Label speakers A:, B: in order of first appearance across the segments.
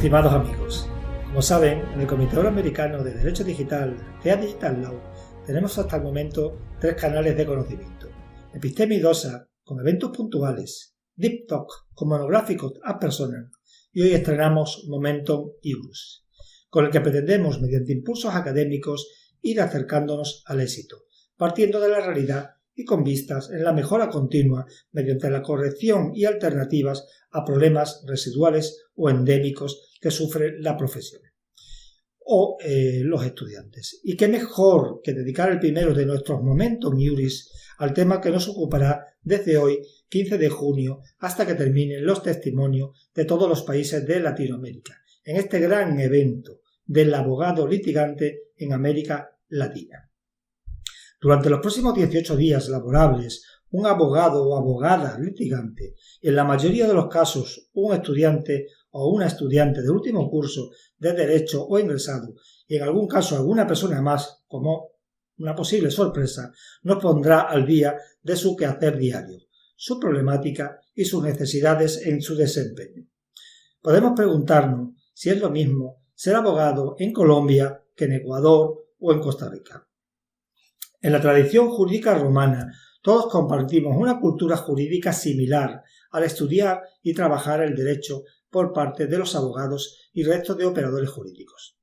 A: Estimados amigos, como saben, en el Comité Euroamericano de Derecho Digital, CEA Digital Law, tenemos hasta el momento 3 canales de conocimiento: Episteme y DOSA, con eventos puntuales; Deep Talk, con monográficos ad personam; y hoy estrenamos Momentum Iurus, con el que pretendemos, mediante impulsos académicos, ir acercándonos al éxito, partiendo de la realidad y con vistas en la mejora continua mediante la corrección y alternativas a problemas residuales o endémicos que sufre la profesión o los estudiantes. Y qué mejor que dedicar el primero de nuestros Momentum Iuris al tema que nos ocupará desde hoy, 15 de junio, hasta que terminen los testimonios de todos los países de Latinoamérica, en este gran evento del abogado litigante en América Latina. Durante los próximos 18 días laborables, un abogado o abogada litigante, y en la mayoría de los casos un estudiante o una estudiante de último curso de Derecho o ingresado, y en algún caso alguna persona más, como una posible sorpresa, nos pondrá al día de su quehacer diario, su problemática y sus necesidades en su desempeño. Podemos preguntarnos si es lo mismo ser abogado en Colombia que en Ecuador o en Costa Rica. En la tradición jurídica romana, todos compartimos una cultura jurídica similar al estudiar y trabajar el derecho por parte de los abogados y resto de operadores jurídicos.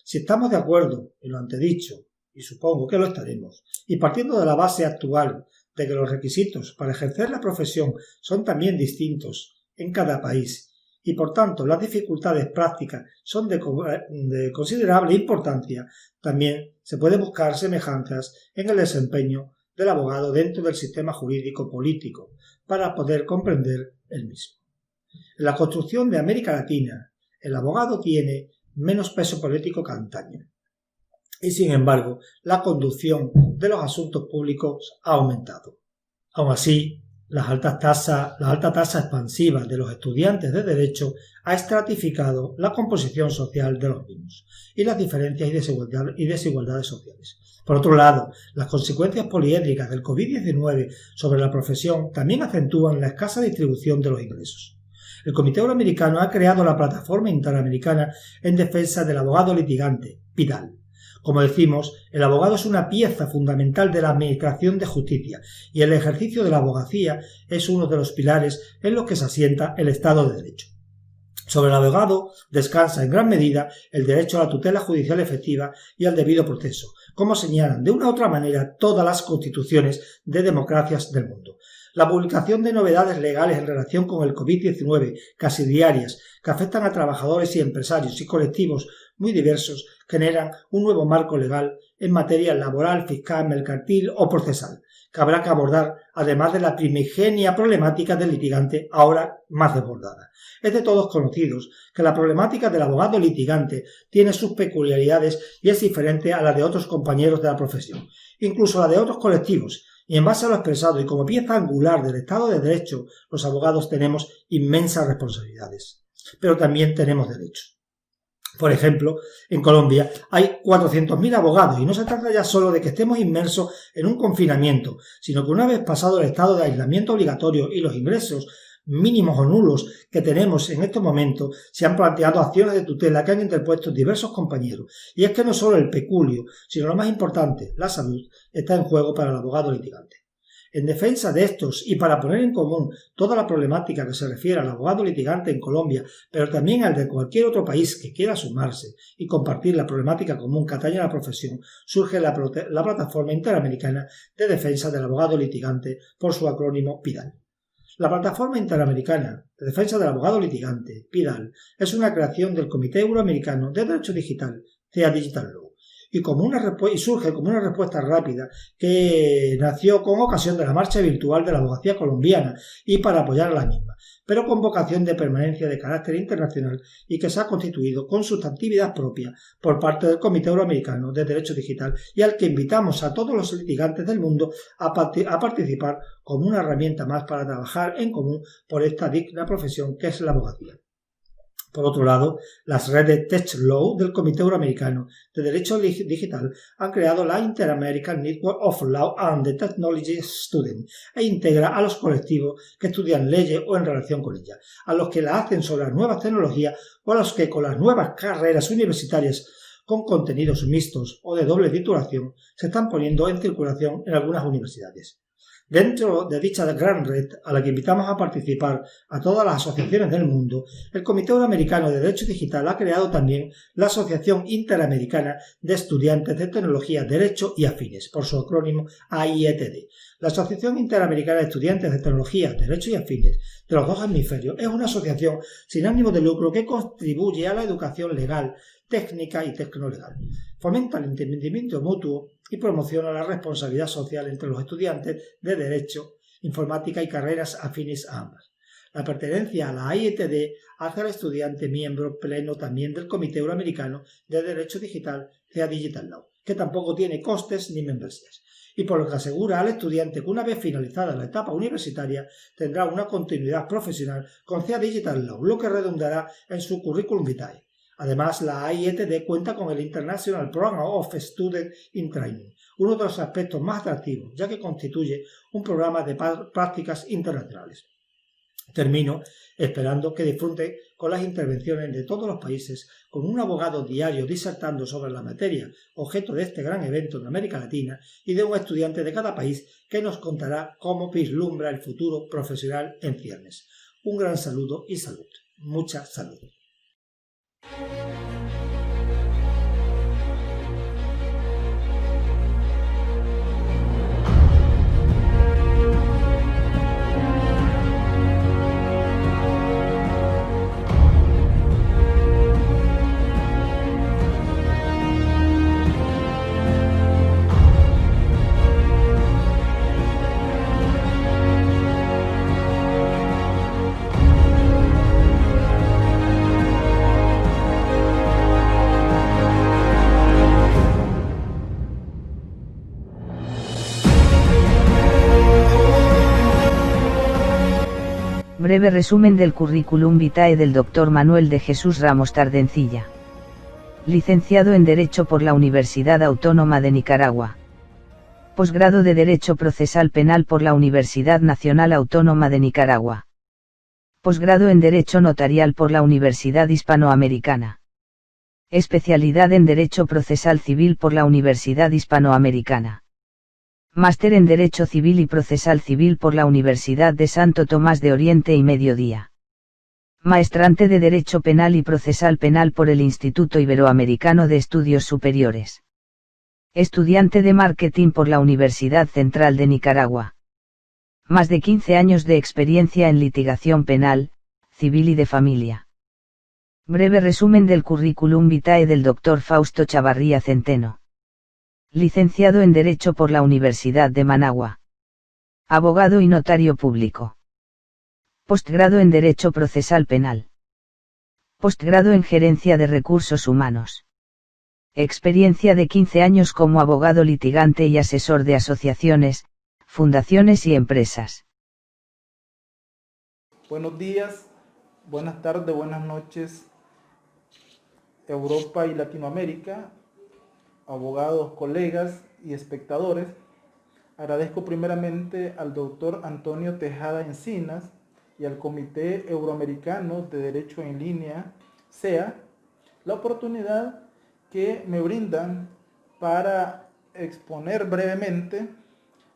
A: Si estamos de acuerdo en lo antedicho, y supongo que lo estaremos, y partiendo de la base actual de que los requisitos para ejercer la profesión son también distintos en cada país, y por tanto las dificultades prácticas son de considerable importancia, también se puede buscar semejanzas en el desempeño del abogado dentro del sistema jurídico político para poder comprender el mismo. En la construcción de América Latina, el abogado tiene menos peso político que antaño, y sin embargo la conducción de los asuntos públicos ha aumentado. Aun así, la alta tasa expansiva de los estudiantes de Derecho ha estratificado la composición social de los mismos y las diferencias y desigualdades sociales. Por otro lado, las consecuencias poliédricas del COVID-19 sobre la profesión también acentúan la escasa distribución de los ingresos. El Comité Euroamericano ha creado la Plataforma Interamericana en Defensa del Abogado Litigante, PIDAL. Como decimos, el abogado es una pieza fundamental de la administración de justicia y el ejercicio de la abogacía es uno de los pilares en los que se asienta el Estado de Derecho. Sobre el abogado descansa en gran medida el derecho a la tutela judicial efectiva y al debido proceso, como señalan de una u otra manera todas las constituciones de democracias del mundo. La publicación de novedades legales en relación con el COVID-19, casi diarias, que afectan a trabajadores y empresarios y colectivos muy diversos, generan un nuevo marco legal en materia laboral, fiscal, mercantil o procesal, que habrá que abordar, además de la primigenia problemática del litigante, ahora más desbordada. Es de todos conocidos que la problemática del abogado litigante tiene sus peculiaridades y es diferente a la de otros compañeros de la profesión, incluso a la de otros colectivos, y en base a lo expresado y como pieza angular del Estado de Derecho, los abogados tenemos inmensas responsabilidades, pero también tenemos derechos. Por ejemplo, en Colombia hay 400.000 abogados y no se trata ya solo de que estemos inmersos en un confinamiento, sino que una vez pasado el estado de aislamiento obligatorio y los ingresos mínimos o nulos que tenemos en estos momentos, se han planteado acciones de tutela que han interpuesto diversos compañeros. Y es que no solo el peculio, sino lo más importante, la salud, está en juego para el abogado litigante. En defensa de estos y para poner en común toda la problemática que se refiere al abogado litigante en Colombia, pero también al de cualquier otro país que quiera sumarse y compartir la problemática común que atañe a la profesión, surge la Plataforma Interamericana de Defensa del Abogado Litigante, por su acrónimo PIDAL. La Plataforma Interamericana de Defensa del Abogado Litigante, PIDAL, es una creación del Comité Euroamericano de Derecho Digital, CEA Digital Law, y surge como una respuesta rápida que nació con ocasión de la marcha virtual de la abogacía colombiana y para apoyar a la misma, pero con vocación de permanencia de carácter internacional y que se ha constituido con sustantividad propia por parte del Comité Euroamericano de Derecho Digital y al que invitamos a todos los litigantes del mundo a participar como una herramienta más para trabajar en común por esta digna profesión que es la abogacía. Por otro lado, las redes TechLaw del Comité Euroamericano de Derecho Digital han creado la Inter-American Network of Law and the Technology Students e integra a los colectivos que estudian leyes o en relación con ellas, a los que la hacen sobre las nuevas tecnologías o a los que con las nuevas carreras universitarias con contenidos mixtos o de doble titulación se están poniendo en circulación en algunas universidades. Dentro de dicha gran red, a la que invitamos a participar a todas las asociaciones del mundo, el Comité Euroamericano de Derecho Digital ha creado también la Asociación Interamericana de Estudiantes de Tecnología, Derecho y Afines, por su acrónimo AIETD. La Asociación Interamericana de Estudiantes de Tecnología, Derecho y Afines de los dos hemisferios es una asociación sin ánimo de lucro que contribuye a la educación legal, técnica y tecnolegal. Fomenta el entendimiento mutuo y promociona la responsabilidad social entre los estudiantes de Derecho, Informática y carreras afines a ambas. La pertenencia a la AIETD hace al estudiante miembro pleno también del Comité Euroamericano de Derecho Digital, CEA Digital Law, que tampoco tiene costes ni membresías, y por lo que asegura al estudiante que una vez finalizada la etapa universitaria tendrá una continuidad profesional con CEA Digital Law, lo que redundará en su currículum vitae. Además, la AIETD cuenta con el International Program of Student in Training, uno de los aspectos más atractivos, ya que constituye un programa de prácticas internacionales. Termino esperando que disfruten con las intervenciones de todos los países, con un abogado diario disertando sobre la materia, objeto de este gran evento en América Latina, y de un estudiante de cada país que nos contará cómo vislumbra el futuro profesional en ciernes. Un gran saludo y salud. Mucha salud.
B: Breve resumen del currículum vitae del Dr. Manuel de Jesús Ramos Tardencilla. Licenciado en Derecho por la Universidad Autónoma de Nicaragua. Posgrado de Derecho Procesal Penal por la Universidad Nacional Autónoma de Nicaragua. Posgrado en Derecho Notarial por la Universidad Hispanoamericana. Especialidad en Derecho Procesal Civil por la Universidad Hispanoamericana. Máster en Derecho Civil y Procesal Civil por la Universidad de Santo Tomás de Oriente y Mediodía. Maestrante de Derecho Penal y Procesal Penal por el Instituto Iberoamericano de Estudios Superiores. Estudiante de Marketing por la Universidad Central de Nicaragua. Más de 15 años de experiencia en litigación penal, civil y de familia. Breve resumen del currículum vitae del Dr. Fausto Chavarría Centeno. Licenciado en Derecho por la Universidad de Managua. Abogado y notario público. Postgrado en Derecho Procesal Penal. Postgrado en Gerencia de Recursos Humanos. Experiencia de 15 años como abogado litigante y asesor de asociaciones, fundaciones y empresas.
C: Buenos días, buenas tardes, buenas noches, Europa y Latinoamérica, abogados, colegas y espectadores. Agradezco primeramente al doctor Antonio Tejada Encinas y al Comité Euroamericano de Derecho en Línea, CEA, la oportunidad que me brindan para exponer brevemente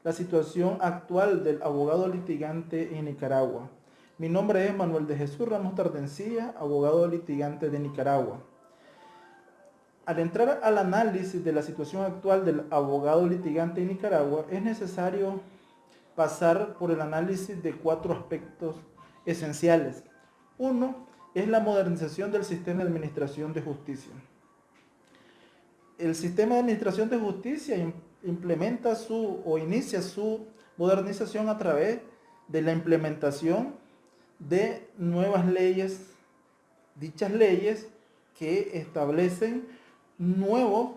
C: la situación actual del abogado litigante en Nicaragua. Mi nombre es Manuel de Jesús Ramos Tardencilla, abogado litigante de Nicaragua. Al entrar al análisis de la situación actual del abogado litigante en Nicaragua, es necesario pasar por el análisis de 4 aspectos esenciales. Uno es la modernización del sistema de administración de justicia. El sistema de administración de justicia implementa inicia su modernización a través de la implementación de nuevas leyes, dichas leyes que establecen nuevos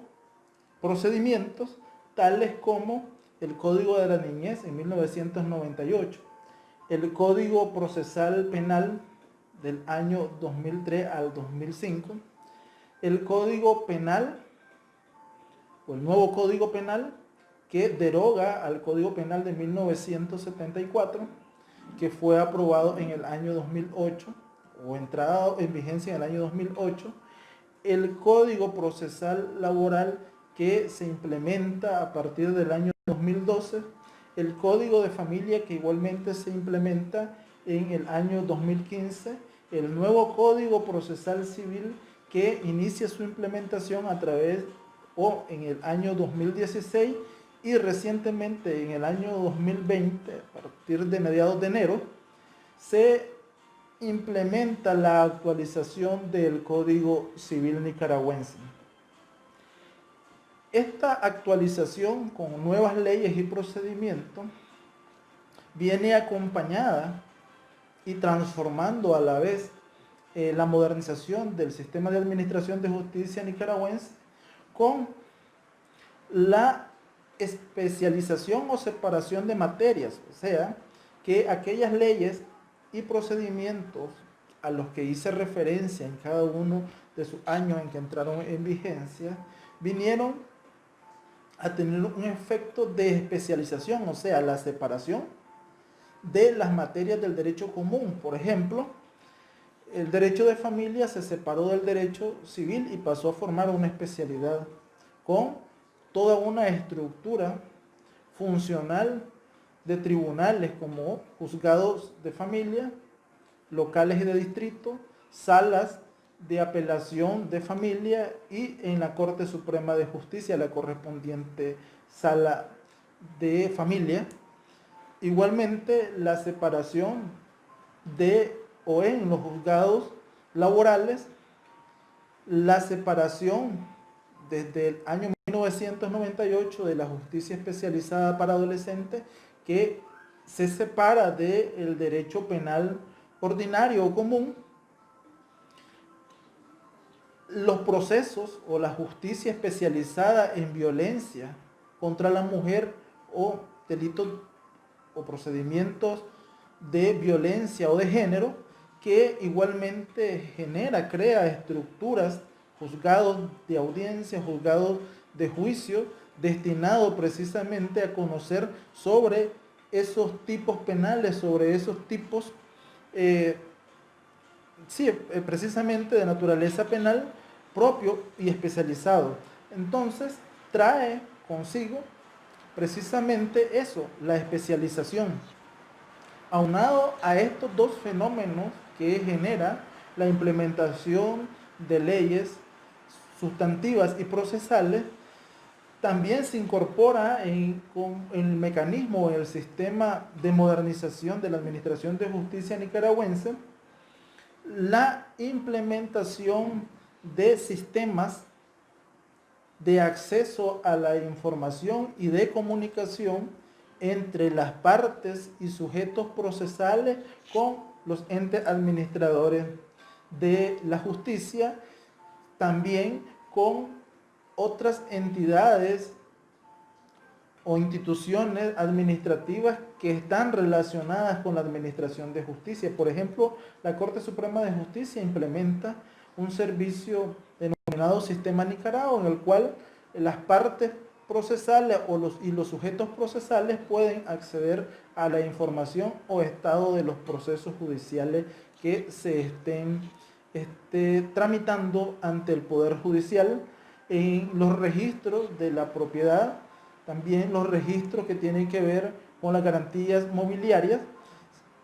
C: procedimientos, tales como el Código de la Niñez en 1998, el Código Procesal Penal del año 2003 al 2005, el Código Penal, o el nuevo Código Penal, que deroga al Código Penal de 1974, que fue aprobado en el año 2008, o entrado en vigencia en el año 2008, el Código Procesal Laboral, que se implementa a partir del año 2012, el Código de Familia, que igualmente se implementa en el año 2015, el nuevo Código Procesal Civil, que inicia su implementación a través o en el año 2016, y recientemente en el año 2020, a partir de mediados de enero, se implementa la actualización del Código Civil nicaragüense. Esta actualización con nuevas leyes y procedimientos viene acompañada y transformando a la vez la modernización del sistema de administración de justicia nicaragüense con la especialización o separación de materias, o sea, que aquellas leyes y procedimientos a los que hice referencia en cada uno de sus años en que entraron en vigencia, vinieron a tener un efecto de especialización, o sea, la separación de las materias del derecho común. Por ejemplo, el derecho de familia se separó del derecho civil y pasó a formar una especialidad con toda una estructura funcional de tribunales como juzgados de familia, locales y de distrito, salas de apelación de familia y en la Corte Suprema de Justicia la correspondiente sala de familia. Igualmente la separación de o en los juzgados laborales, la separación desde el año 1998 de la justicia especializada para adolescentes, que se separa del derecho penal ordinario o común, los procesos o la justicia especializada en violencia contra la mujer o delitos o procedimientos de violencia o de género, que igualmente crea estructuras, juzgados de audiencia, juzgados de juicio, destinados precisamente a conocer sobre esos tipos penales, sobre esos tipos precisamente de naturaleza penal propio y especializado. Entonces trae consigo precisamente eso, la especialización. Aunado a estos dos fenómenos que genera la implementación de leyes sustantivas y procesales, también se incorpora con el mecanismo, en el sistema de modernización de la Administración de Justicia nicaragüense, la implementación de sistemas de acceso a la información y de comunicación entre las partes y sujetos procesales con los entes administradores de la justicia, también con otras entidades o instituciones administrativas que están relacionadas con la administración de justicia. Por ejemplo, la Corte Suprema de Justicia implementa un servicio denominado Sistema Nicaragua, en el cual las partes procesales y los sujetos procesales pueden acceder a la información o estado de los procesos judiciales que se estén tramitando ante el Poder Judicial, en los registros de la propiedad, también los registros que tienen que ver con las garantías mobiliarias.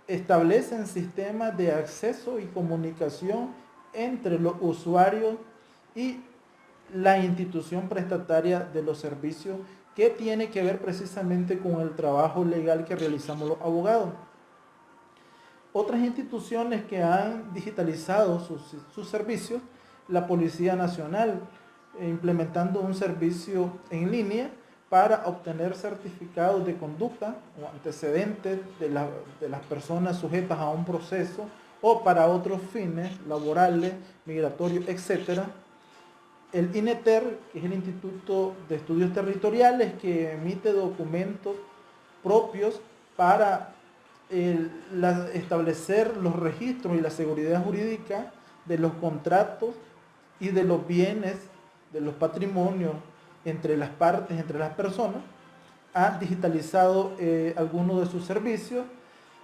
C: Establecen sistemas de acceso y comunicación entre los usuarios y la institución prestataria de los servicios, que tiene que ver precisamente con el trabajo legal que realizamos los abogados. Otras instituciones que han digitalizado sus servicios, la Policía Nacional, implementando un servicio en línea para obtener certificados de conducta o antecedentes de las personas sujetas a un proceso o para otros fines laborales, migratorios, etc. El INETER, que es el Instituto de Estudios Territoriales, que emite documentos propios para establecer los registros y la seguridad jurídica de los contratos y de los bienes, de los patrimonios entre las partes, entre las personas. Ha digitalizado algunos de sus servicios.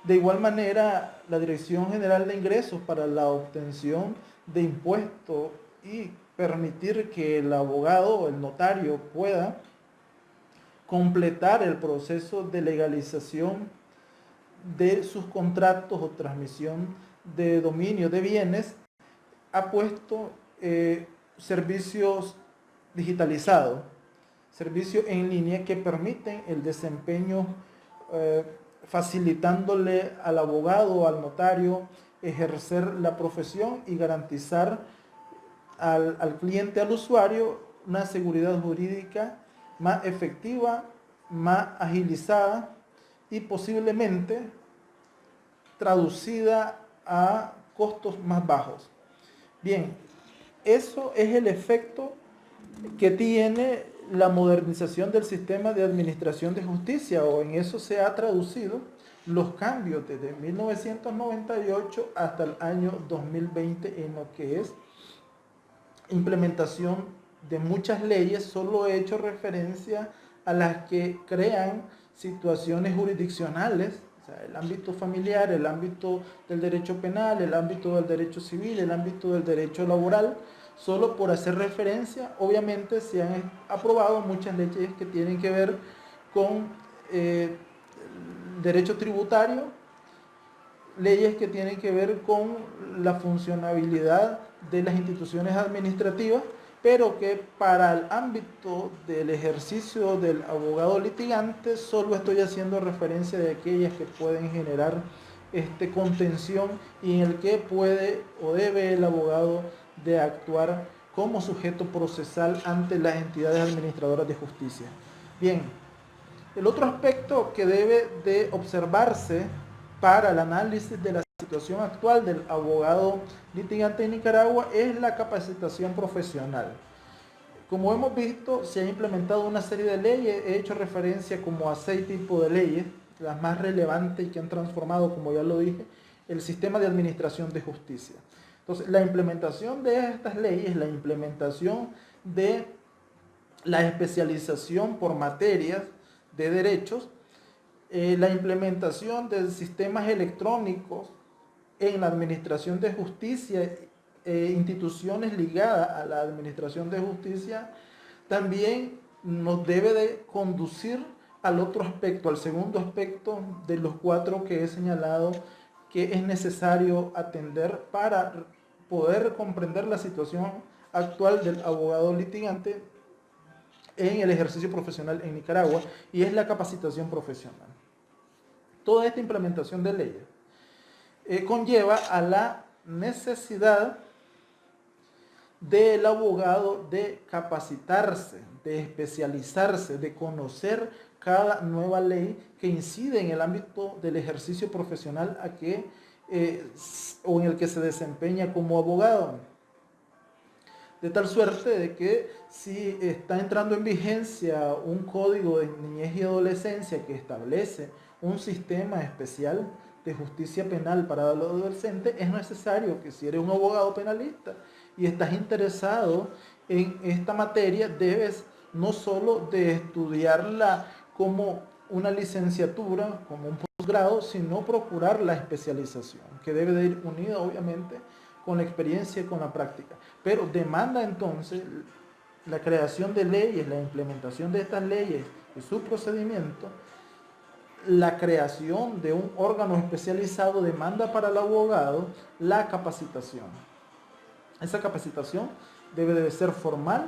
C: De igual manera, la Dirección General de Ingresos para la obtención de impuestos y permitir que el abogado o el notario pueda completar el proceso de legalización de sus contratos o transmisión de dominio de bienes, ha puesto servicios digitalizados, servicios en línea que permiten el desempeño, facilitándole al abogado o al notario ejercer la profesión y garantizar al cliente, al usuario, una seguridad jurídica más efectiva, más agilizada y posiblemente traducida a costos más bajos. Bien, eso es el efecto que tiene la modernización del sistema de administración de justicia, o en eso se ha traducido los cambios desde 1998 hasta el año 2020 en lo que es implementación de muchas leyes. Solo he hecho referencia a las que crean situaciones jurisdiccionales, o sea, el ámbito familiar, el ámbito del derecho penal, el ámbito del derecho civil, el ámbito del derecho laboral. Solo por hacer referencia, obviamente se han aprobado muchas leyes que tienen que ver con derecho tributario, leyes que tienen que ver con la funcionabilidad de las instituciones administrativas, pero que para el ámbito del ejercicio del abogado litigante solo estoy haciendo referencia de aquellas que pueden generar contención y en el que puede o debe el abogado de actuar como sujeto procesal ante las entidades administradoras de justicia. Bien, el otro aspecto que debe de observarse para el análisis de la situación actual del abogado litigante en Nicaragua es la capacitación profesional. Como hemos visto, se ha implementado una serie de leyes. He hecho referencia como a 6 tipos de leyes, las más relevantes y que han transformado, como ya lo dije, el sistema de administración de justicia. Entonces, la implementación de estas leyes, la implementación de la especialización por materias de derechos, la implementación de sistemas electrónicos en la administración de justicia, instituciones ligadas a la administración de justicia, también nos debe de conducir al otro aspecto, al segundo aspecto de los 4 que he señalado que es necesario atender para poder comprender la situación actual del abogado litigante en el ejercicio profesional en Nicaragua, y es la capacitación profesional. Toda esta implementación de leyes conlleva a la necesidad del abogado de capacitarse, de especializarse, de conocer cada nueva ley que incide en el ámbito del ejercicio profesional o en el que se desempeña como abogado. De tal suerte de que si está entrando en vigencia un código de niñez y adolescencia que establece un sistema especial de justicia penal para los adolescentes, es necesario que si eres un abogado penalista y estás interesado en esta materia, debes no solo de estudiarla como una licenciatura, como un posgrado, sino procurar la especialización, que debe de ir unida obviamente con la experiencia y con la práctica. Pero demanda entonces la creación de leyes, la implementación de estas leyes y su procedimiento, la creación de un órgano especializado demanda para el abogado la capacitación. Esa capacitación debe de ser formal,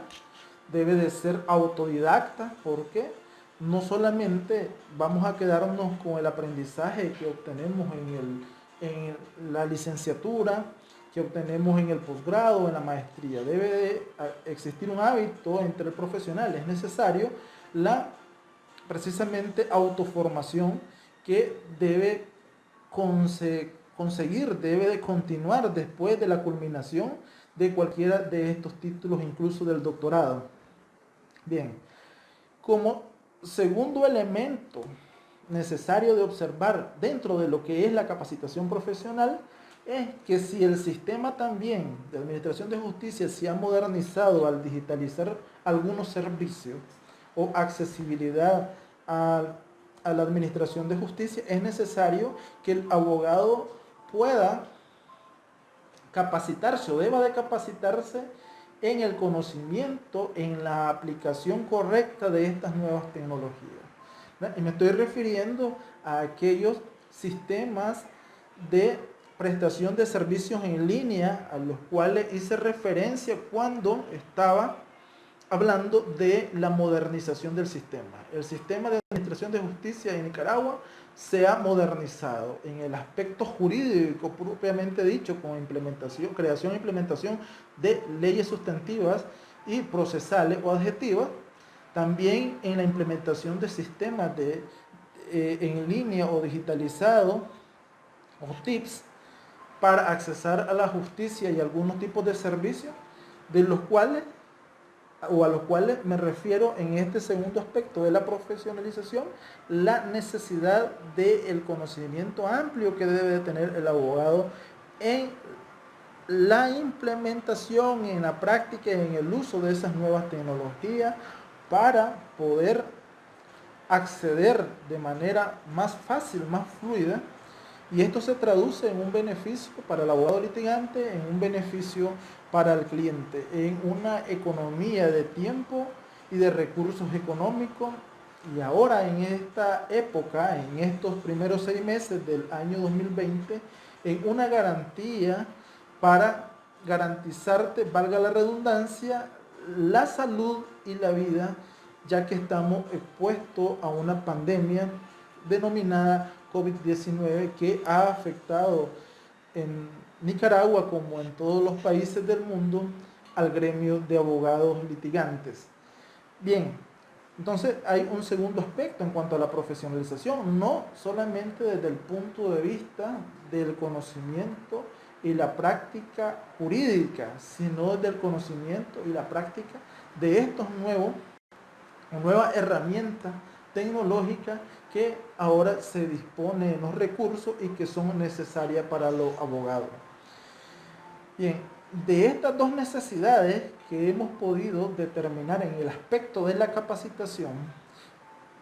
C: debe de ser autodidacta, porque no solamente vamos a quedarnos con el aprendizaje que obtenemos en la licenciatura, que obtenemos en el posgrado, en la maestría. Debe de existir un hábito entre el profesional. Es necesario precisamente autoformación que debe conseguir, debe de continuar después de la culminación de cualquiera de estos títulos, incluso del doctorado. Bien, como segundo elemento necesario de observar dentro de lo que es la capacitación profesional es que si el sistema también de administración de justicia se ha modernizado al digitalizar algunos servicios o accesibilidad a la administración de justicia, es necesario que el abogado pueda capacitarse o deba de capacitarse en el conocimiento, en la aplicación correcta de estas nuevas tecnologías. Y me estoy refiriendo a aquellos sistemas de prestación de servicios en línea a los cuales hice referencia cuando estaba hablando de la modernización del sistema. El sistema de administración de justicia en Nicaragua se ha modernizado en el aspecto jurídico propiamente dicho, con implementación, creación e implementación de leyes sustantivas y procesales o adjetivas, también en la implementación de sistemas en línea o digitalizado o TIPS para accesar a la justicia y algunos tipos de servicios de los cuales o a los cuales me refiero en este segundo aspecto de la profesionalización, la necesidad del conocimiento amplio que debe de tener el abogado en la implementación, en la práctica y en el uso de esas nuevas tecnologías para poder acceder de manera más fácil, más fluida. Y esto se traduce en un beneficio para el abogado litigante, en un beneficio para el cliente, en una economía de tiempo y de recursos económicos. Y ahora en esta época, en estos primeros 6 meses del año 2020, en una garantía para garantizarte, valga la redundancia, la salud y la vida, ya que estamos expuestos a una pandemia denominada COVID-19 que ha afectado en Nicaragua como en todos los países del mundo al gremio de abogados litigantes. Bien, entonces hay un segundo aspecto en cuanto a la profesionalización, no solamente desde el punto de vista del conocimiento y la práctica jurídica, sino desde el conocimiento y la práctica de estos nuevas herramientas tecnológicas que ahora se dispone de los recursos y que son necesarias para los abogados. Bien, de estas dos necesidades que hemos podido determinar en el aspecto de la capacitación,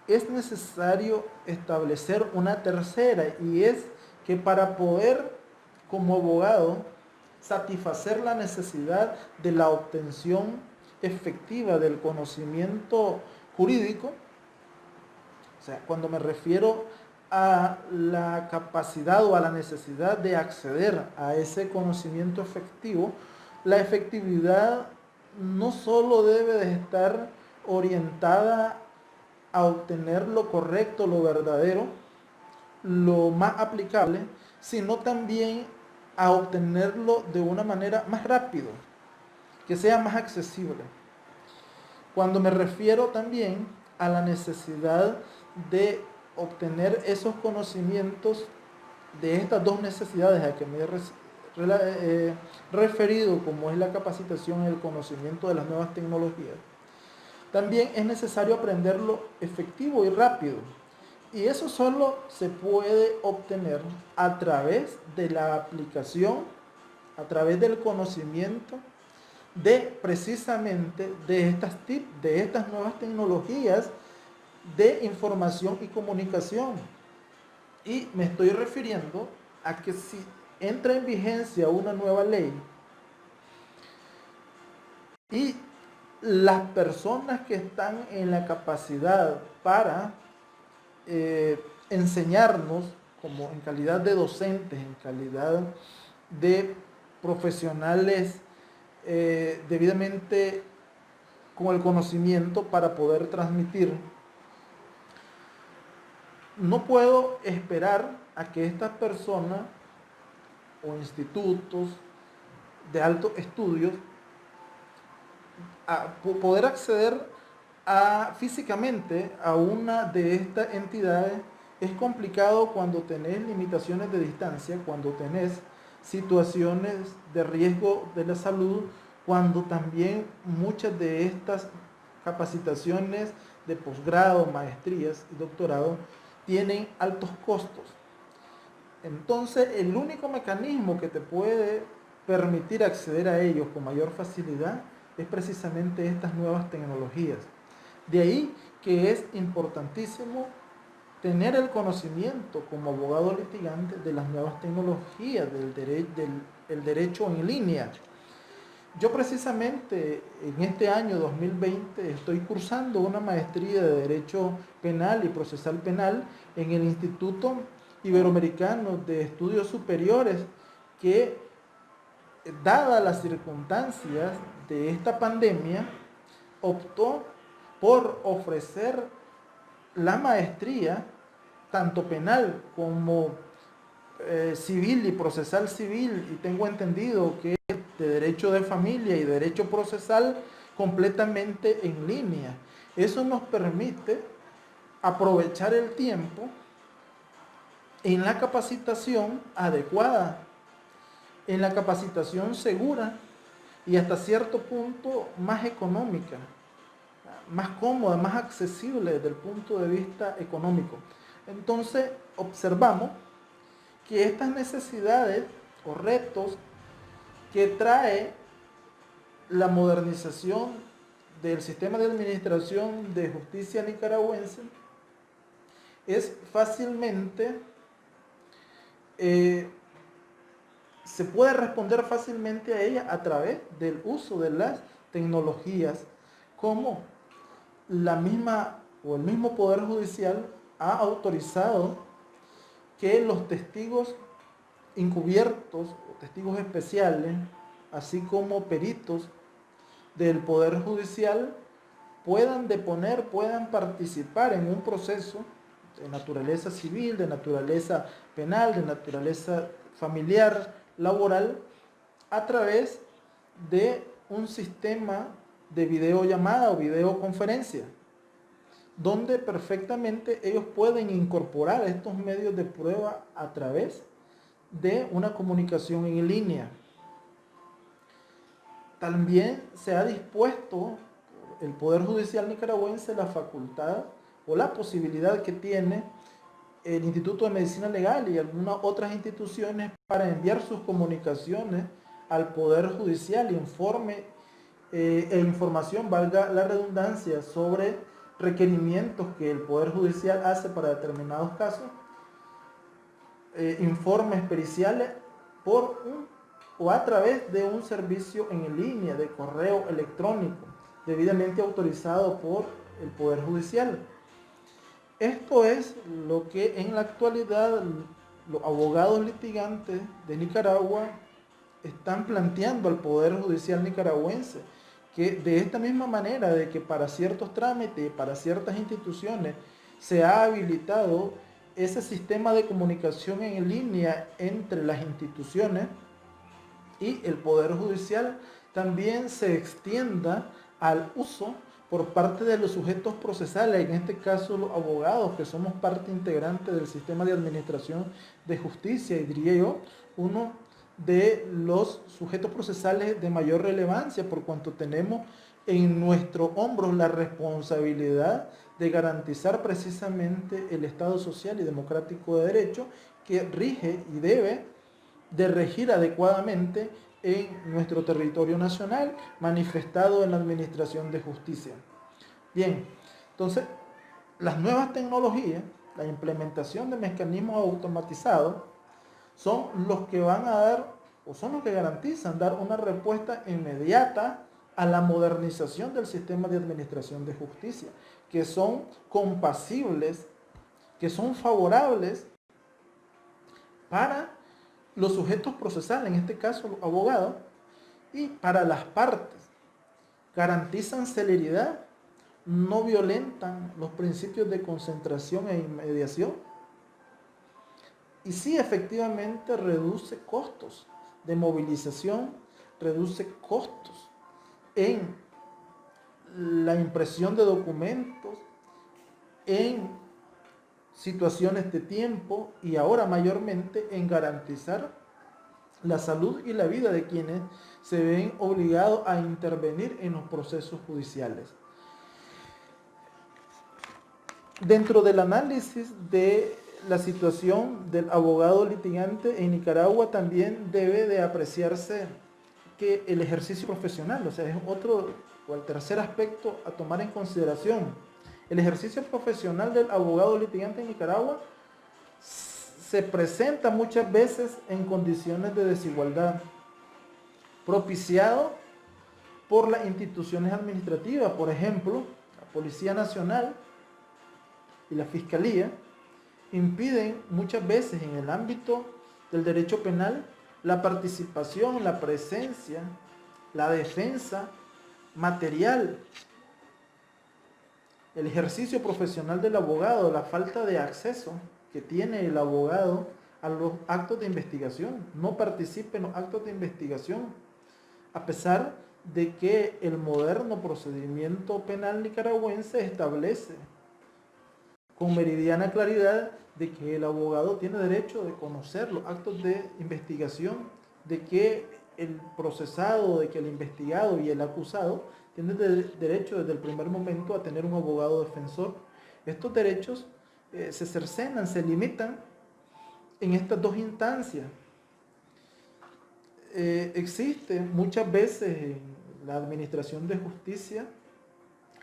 C: es necesario establecer una tercera, y es que para poder como abogado satisfacer la necesidad de la obtención efectiva del conocimiento jurídico, o sea, cuando me refiero a la capacidad o a la necesidad de acceder a ese conocimiento efectivo, la efectividad no solo debe de estar orientada a obtener lo correcto, lo verdadero, lo más aplicable, sino también a obtenerlo de una manera más rápida, que sea más accesible. Cuando me refiero también a la necesidad de obtener esos conocimientos de estas dos necesidades a que me he referido, como es la capacitación y el conocimiento de las nuevas tecnologías, también es necesario aprenderlo efectivo y rápido. Y eso solo se puede obtener a través de la aplicación, a través del conocimiento de precisamente de estas nuevas tecnologías de información y comunicación. Y me estoy refiriendo a que si entra en vigencia una nueva ley y las personas que están en la capacidad para enseñarnos, como en calidad de docentes, en calidad de profesionales debidamente con el conocimiento para poder transmitir, no puedo esperar a que estas personas o institutos de altos estudios a poder acceder físicamente a una de estas entidades. Es complicado cuando tenés limitaciones de distancia, cuando tenés situaciones de riesgo de la salud, cuando también muchas de estas capacitaciones de posgrado, maestrías y doctorado tienen altos costos. Entonces, el único mecanismo que te puede permitir acceder a ellos con mayor facilidad es precisamente estas nuevas tecnologías. De ahí que es importantísimo tener el conocimiento como abogado litigante de las nuevas tecnologías del derecho en línea. Yo precisamente en este año 2020 estoy cursando una maestría de Derecho Penal y Procesal Penal en el Instituto Iberoamericano de Estudios Superiores, que, dadas las circunstancias de esta pandemia, optó por ofrecer la maestría, tanto penal como civil y procesal civil, y tengo entendido que de derecho de familia y derecho procesal, completamente en línea. Eso nos permite aprovechar el tiempo en la capacitación adecuada, en la capacitación segura y hasta cierto punto más económica, más cómoda, más accesible desde el punto de vista económico. Entonces observamos que estas necesidades o retos que trae la modernización del sistema de administración de justicia nicaragüense es fácilmente, se puede responder fácilmente a ella a través del uso de las tecnologías, como la misma o el mismo Poder Judicial ha autorizado que los testigos encubiertos o testigos especiales, así como peritos del Poder Judicial, puedan deponer, puedan participar en un proceso de naturaleza civil, de naturaleza penal, de naturaleza familiar, laboral, a través de un sistema de videollamada o videoconferencia, donde perfectamente ellos pueden incorporar estos medios de prueba a través de una comunicación en línea. También se ha dispuesto el Poder Judicial nicaragüense la facultad o la posibilidad que tiene el Instituto de Medicina Legal y algunas otras instituciones para enviar sus comunicaciones al Poder Judicial, informe e información, valga la redundancia, sobre requerimientos que el Poder Judicial hace para determinados casos, informes periciales por o a través de un servicio en línea de correo electrónico debidamente autorizado por el Poder Judicial. Esto es lo que en la actualidad los abogados litigantes de Nicaragua están planteando al Poder Judicial nicaragüense, que de esta misma manera de que para ciertos trámites, para ciertas instituciones, se ha habilitado ese sistema de comunicación en línea entre las instituciones y el Poder Judicial, también se extienda al uso por parte de los sujetos procesales, en este caso los abogados, que somos parte integrante del sistema de administración de justicia, y diría yo, uno de los sujetos procesales de mayor relevancia, por cuanto tenemos en nuestros hombros la responsabilidad de garantizar precisamente el Estado social y democrático de derecho, que rige y debe de regir adecuadamente en nuestro territorio nacional, manifestado en la administración de justicia. Bien, entonces, las nuevas tecnologías, la implementación de mecanismos automatizados, son los que van a dar, o son los que garantizan dar una respuesta inmediata a la modernización del sistema de administración de justicia, que son compasibles, que son favorables para los sujetos procesales, en este caso los abogados, y para las partes. Garantizan celeridad, no violentan los principios de concentración e inmediación, y sí, efectivamente reduce costos de movilización, reduce costos en la impresión de documentos, en situaciones de tiempo y ahora mayormente en garantizar la salud y la vida de quienes se ven obligados a intervenir en los procesos judiciales. Dentro del análisis de la situación del abogado litigante en Nicaragua también debe de apreciarse que el ejercicio profesional, o sea, es otro o el tercer aspecto a tomar en consideración. El ejercicio profesional del abogado litigante en Nicaragua se presenta muchas veces en condiciones de desigualdad, propiciado por las instituciones administrativas, por ejemplo, la Policía Nacional y la Fiscalía, impiden muchas veces en el ámbito del derecho penal la participación, la presencia, la defensa material, el ejercicio profesional del abogado, la falta de acceso que tiene el abogado a los actos de investigación, no participa en los actos de investigación, a pesar de que el moderno procedimiento penal nicaragüense establece con meridiana claridad de que el abogado tiene derecho de conocer los actos de investigación, de que el procesado, de que el investigado y el acusado tienen derecho desde el primer momento a tener un abogado defensor. Estos derechos se cercenan, se limitan en estas dos instancias. Existe muchas veces en la administración de justicia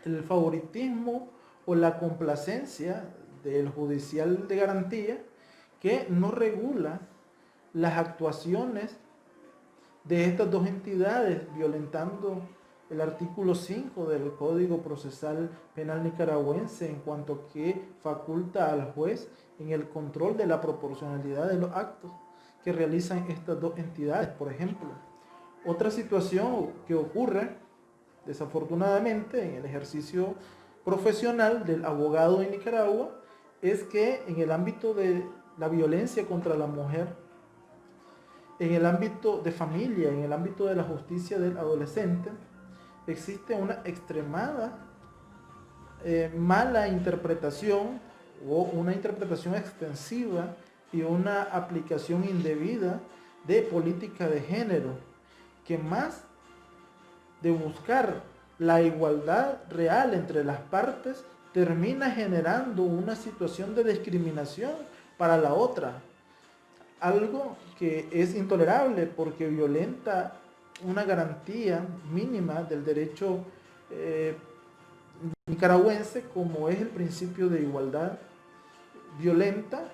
C: el favoritismo o la complacencia del judicial de garantía que no regula las actuaciones de estas dos entidades, violentando el artículo 5 del Código Procesal Penal nicaragüense en cuanto que faculta al juez en el control de la proporcionalidad de los actos que realizan estas dos entidades, por ejemplo. Otra situación que ocurre desafortunadamente en el ejercicio profesional del abogado en Nicaragua es que en el ámbito de la violencia contra la mujer, en el ámbito de familia, en el ámbito de la justicia del adolescente, existe una extremada mala interpretación o una interpretación extensiva y una aplicación indebida de política de género, que más de buscar la igualdad real entre las partes, termina generando una situación de discriminación para la otra. Algo que es intolerable porque violenta una garantía mínima del derecho nicaragüense, como es el principio de igualdad. Violenta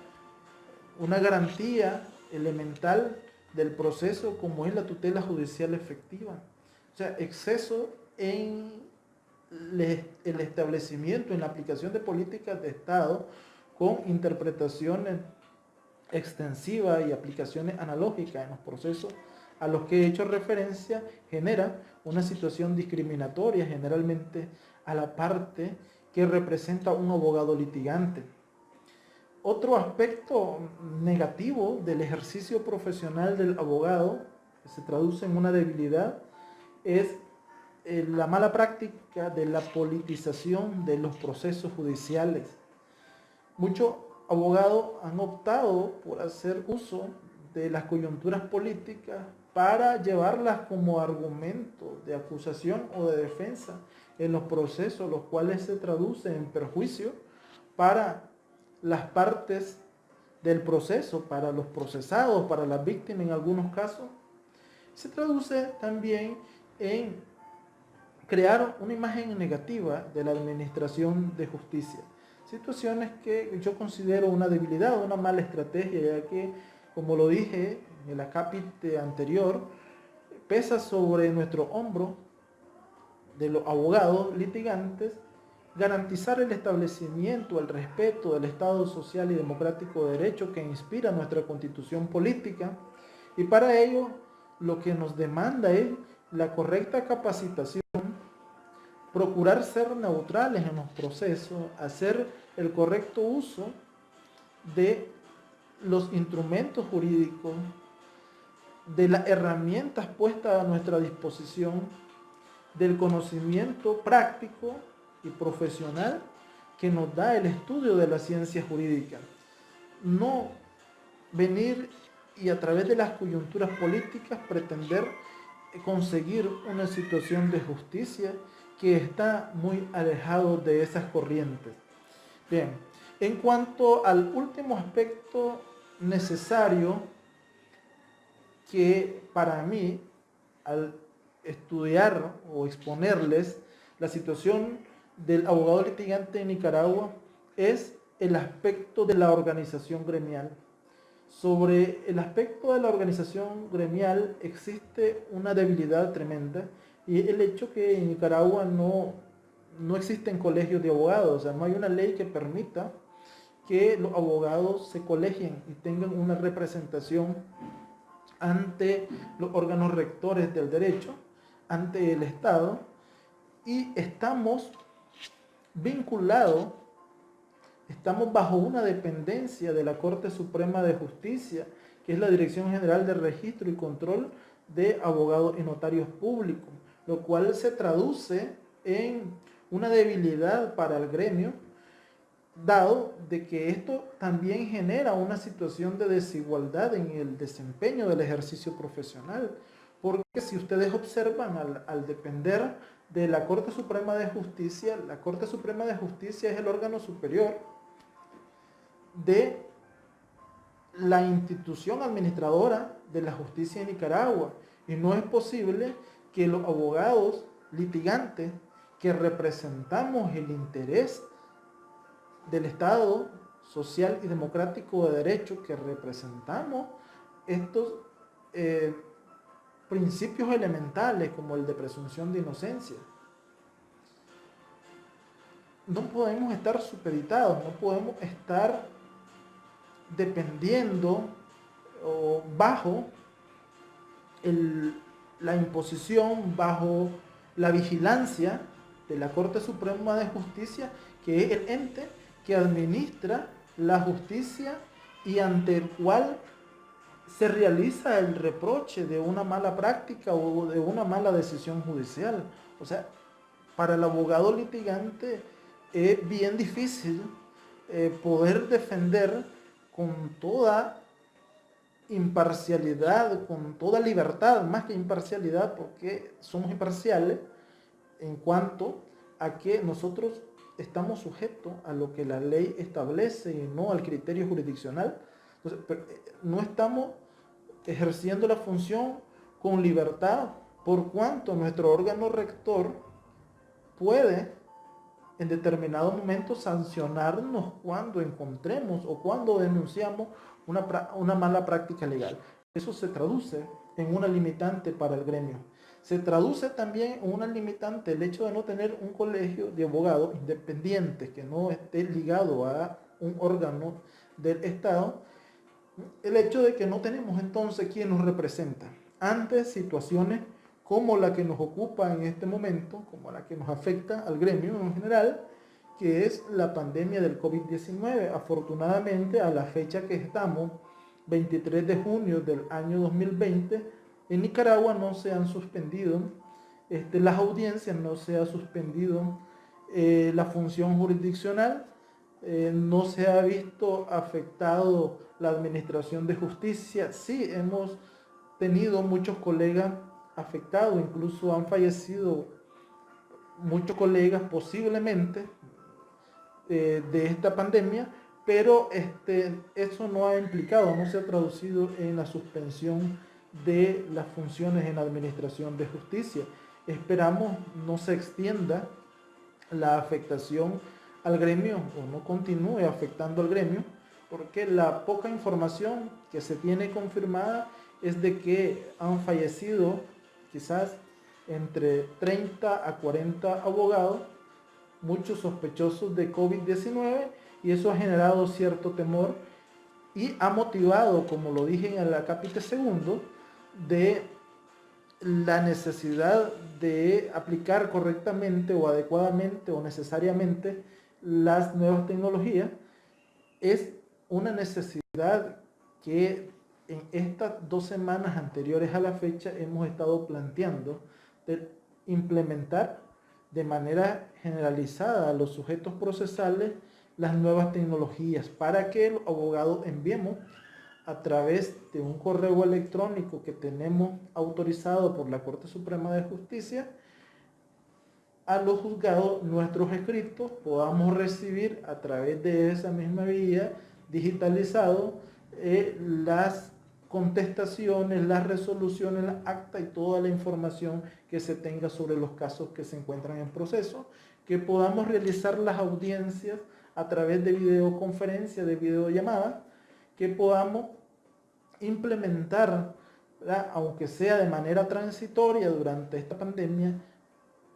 C: una garantía elemental del proceso, como es la tutela judicial efectiva. O sea, exceso en el establecimiento, en la aplicación de políticas de Estado con interpretaciones extensivas y aplicaciones analógicas en los procesos a los que he hecho referencia, genera una situación discriminatoria generalmente a la parte que representa un abogado litigante. Otro aspecto negativo del ejercicio profesional del abogado, que se traduce en una debilidad, es la mala práctica de la politización de los procesos judiciales. Muchos abogados han optado por hacer uso de las coyunturas políticas para llevarlas como argumento de acusación o de defensa en los procesos, los cuales se traducen en perjuicio para las partes del proceso, para los procesados, para las víctimas en algunos casos. Se traduce también en crear una imagen negativa de la administración de justicia. Situaciones que yo considero una debilidad, una mala estrategia, ya que, como lo dije en el acápite anterior, pesa sobre nuestro hombro de los abogados litigantes garantizar el establecimiento, el respeto del Estado social y democrático de derecho que inspira nuestra constitución política, y para ello lo que nos demanda es la correcta capacitación, procurar ser neutrales en los procesos, hacer el correcto uso de los instrumentos jurídicos, de las herramientas puestas a nuestra disposición, del conocimiento práctico y profesional que nos da el estudio de la ciencia jurídica. No venir y a través de las coyunturas políticas pretender conseguir una situación de justicia que está muy alejado de esas corrientes. Bien, en cuanto al último aspecto necesario que para mí, al estudiar o exponerles la situación del abogado litigante en Nicaragua, es el aspecto de la organización gremial. Sobre el aspecto de la organización gremial existe una debilidad tremenda, y el hecho que en Nicaragua no existen colegios de abogados, o sea, no hay una ley que permita que los abogados se colegien y tengan una representación ante los órganos rectores del derecho, ante el Estado, y estamos vinculados, estamos bajo una dependencia de la Corte Suprema de Justicia, que es la Dirección General de Registro y Control de Abogados y Notarios Públicos, lo cual se traduce en una debilidad para el gremio, dado de que esto también genera una situación de desigualdad en el desempeño del ejercicio profesional, porque si ustedes observan, al depender de la Corte Suprema de Justicia, la Corte Suprema de Justicia es el órgano superior de la institución administradora de la justicia en Nicaragua, y no es posible que los abogados litigantes que representamos el interés del Estado social y democrático de derecho, que representamos estos principios elementales como el de presunción de inocencia, no podemos estar supeditados, no podemos estar dependiendo o bajo la imposición, bajo la vigilancia de la Corte Suprema de Justicia, que es el ente que administra la justicia y ante el cual se realiza el reproche de una mala práctica o de una mala decisión judicial. O sea, para el abogado litigante es bien difícil poder defender con toda imparcialidad, con toda libertad, más que imparcialidad, porque somos imparciales en cuanto a que nosotros estamos sujetos a lo que la ley establece y no al criterio jurisdiccional. Entonces, no estamos ejerciendo la función con libertad, por cuanto nuestro órgano rector puede en determinado momento sancionarnos cuando encontremos o cuando denunciamos una mala práctica legal. Eso se traduce en una limitante para el gremio. Se traduce también en una limitante el hecho de no tener un colegio de abogados independientes que no esté ligado a un órgano del Estado. El hecho de que no tenemos entonces quien nos representa ante situaciones como la que nos ocupa en este momento, como la que nos afecta al gremio en general, que es la pandemia del COVID-19. Afortunadamente, a la fecha que estamos, 23 de junio del año 2020, en Nicaragua no se han suspendido las audiencias, no se ha suspendido la función jurisdiccional, no se ha visto afectado la administración de justicia. Sí, hemos tenido muchos colegas afectados, incluso han fallecido muchos colegas posiblemente de esta pandemia, pero eso no ha implicado, no se ha traducido en la suspensión de las funciones en la administración de justicia. Esperamos no se extienda la afectación al gremio o no continúe afectando al gremio, porque la poca información que se tiene confirmada es de que han fallecido quizás entre 30 a 40 abogados, muchos sospechosos de COVID-19, y eso ha generado cierto temor y ha motivado, como lo dije en el acápite segundo, de la necesidad de aplicar correctamente o adecuadamente o necesariamente las nuevas tecnologías. Es una necesidad que en estas 2 semanas anteriores a la fecha hemos estado planteando de implementar de manera generalizada a los sujetos procesales las nuevas tecnologías para que los abogados enviemos a través de un correo electrónico que tenemos autorizado por la Corte Suprema de Justicia a los juzgados nuestros escritos, podamos recibir a través de esa misma vía digitalizado las contestaciones, las resoluciones, las actas y toda la información que se tenga sobre los casos que se encuentran en proceso, que podamos realizar las audiencias a través de videoconferencia, de videollamada, que podamos implementar, ¿verdad?, aunque sea de manera transitoria durante esta pandemia,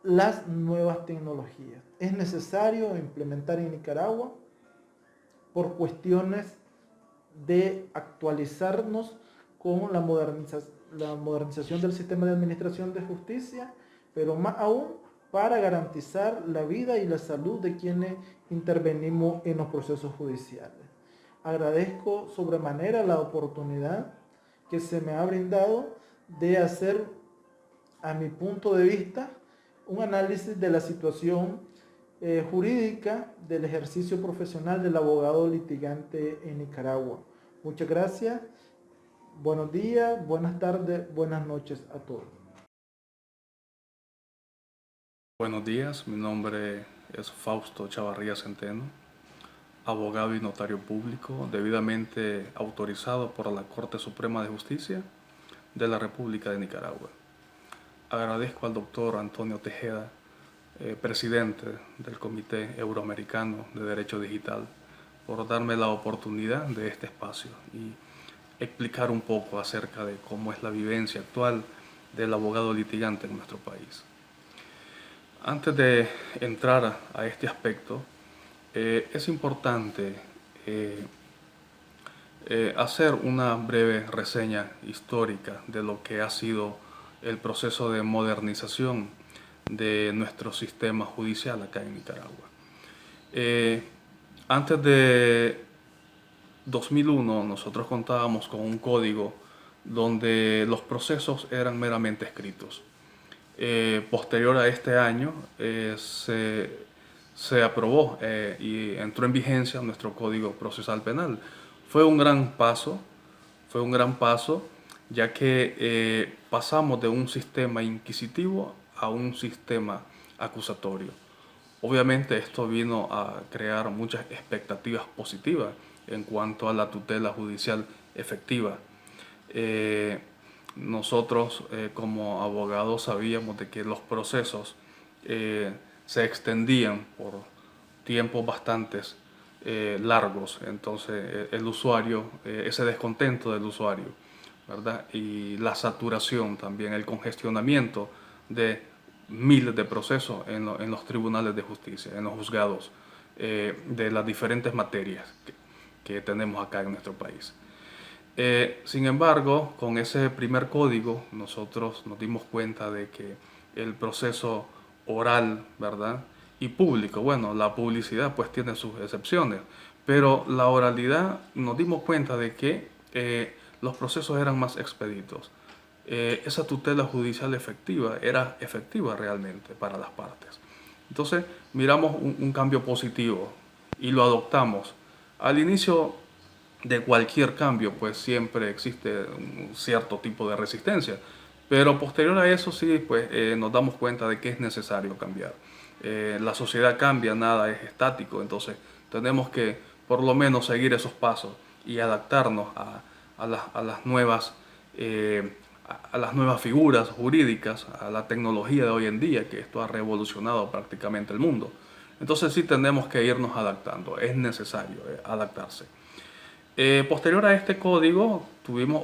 C: las nuevas tecnologías. Es necesario implementar en Nicaragua por cuestiones de actualizarnos con la modernización del sistema de administración de justicia, pero más aún para garantizar la vida y la salud de quienes intervenimos en los procesos judiciales. Agradezco sobremanera la oportunidad que se me ha brindado de hacer, a mi punto de vista, un análisis de la situación jurídica del ejercicio profesional del abogado litigante en Nicaragua. Muchas gracias, buenos días, buenas tardes, buenas noches a todos.
D: Buenos días, mi nombre es Fausto Chavarría Centeno, abogado y notario público debidamente autorizado por la Corte Suprema de Justicia de la República de Nicaragua. Agradezco al doctor Antonio Tejeda, presidente del Comité Euroamericano de Derecho Digital, por darme la oportunidad de este espacio y explicar un poco acerca de cómo es la vivencia actual del abogado litigante en nuestro país. Antes de entrar a este aspecto, es importante hacer una breve reseña histórica de lo que ha sido el proceso de modernización de nuestro sistema judicial acá en Nicaragua. Antes de 2001 nosotros contábamos con un código donde los procesos eran meramente escritos. Posterior a este año se aprobó y entró en vigencia nuestro Código Procesal Penal. Fue un gran paso, ya que pasamos de un sistema inquisitivo a un sistema acusatorio. Obviamente esto vino a crear muchas expectativas positivas en cuanto a la tutela judicial efectiva. Nosotros como abogados sabíamos de que los procesos se extendían por tiempos bastante largos, entonces el usuario, ese descontento del usuario, ¿verdad?, y la saturación también, el congestionamiento de miles de procesos en los tribunales de justicia, en los juzgados de las diferentes materias que tenemos acá en nuestro país. Sin embargo, con ese primer código nosotros nos dimos cuenta de que el proceso oral, ¿verdad?, y público, bueno, la publicidad pues tiene sus excepciones, pero la oralidad nos dimos cuenta de que los procesos eran más expeditos. Esa tutela judicial efectiva era efectiva realmente para las partes. Entonces miramos un cambio positivo y lo adoptamos. Al inicio de cualquier cambio pues siempre existe un cierto tipo de resistencia, pero posterior a eso sí pues nos damos cuenta de que es necesario cambiar. La sociedad cambia, nada es estático, entonces tenemos que por lo menos seguir esos pasos y adaptarnos a las nuevas figuras jurídicas, a la tecnología de hoy en día, que esto ha revolucionado prácticamente el mundo. Entonces sí tenemos que irnos adaptando, es necesario adaptarse. Posterior a este código tuvimos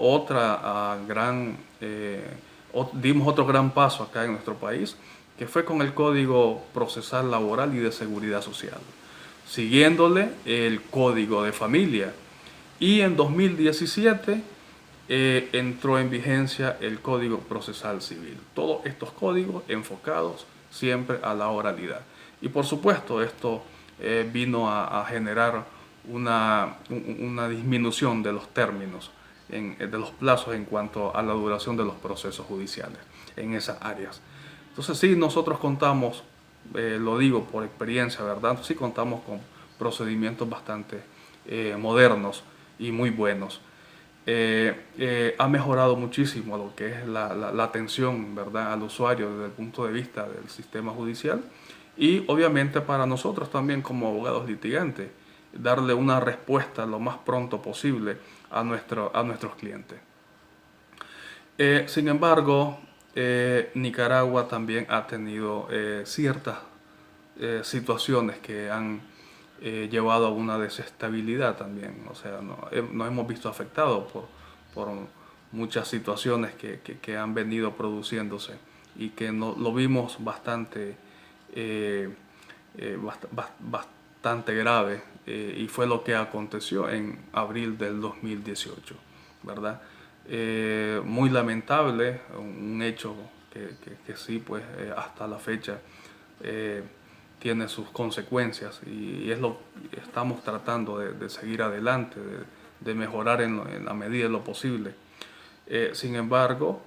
D: dimos otro gran paso acá en nuestro país, que fue con el Código Procesal Laboral y de Seguridad Social, siguiéndole el Código de Familia. Y en 2017 entró en vigencia el Código Procesal Civil. Todos estos códigos enfocados siempre a la oralidad. Y por supuesto esto vino a generar una disminución de los términos, de los plazos en cuanto a la duración de los procesos judiciales en esas áreas. Entonces sí, nosotros contamos, lo digo por experiencia, ¿verdad? Sí contamos con procedimientos bastante modernos y muy buenos. ha mejorado muchísimo lo que es la atención, ¿verdad?, al usuario desde el punto de vista del sistema judicial, y obviamente para nosotros también como abogados litigantes, darle una respuesta lo más pronto posible a nuestros clientes. Sin embargo, Nicaragua también ha tenido ciertas situaciones que han llevado a una desestabilidad también. O sea, nos hemos visto afectados por muchas situaciones que han venido produciéndose y que lo vimos bastante, bastante grave, y fue lo que aconteció en abril del 2018, ¿verdad? Muy lamentable, un hecho que sí, pues hasta la fecha tiene sus consecuencias, y es lo que estamos tratando de seguir adelante, de mejorar en la medida de lo posible. Sin embargo,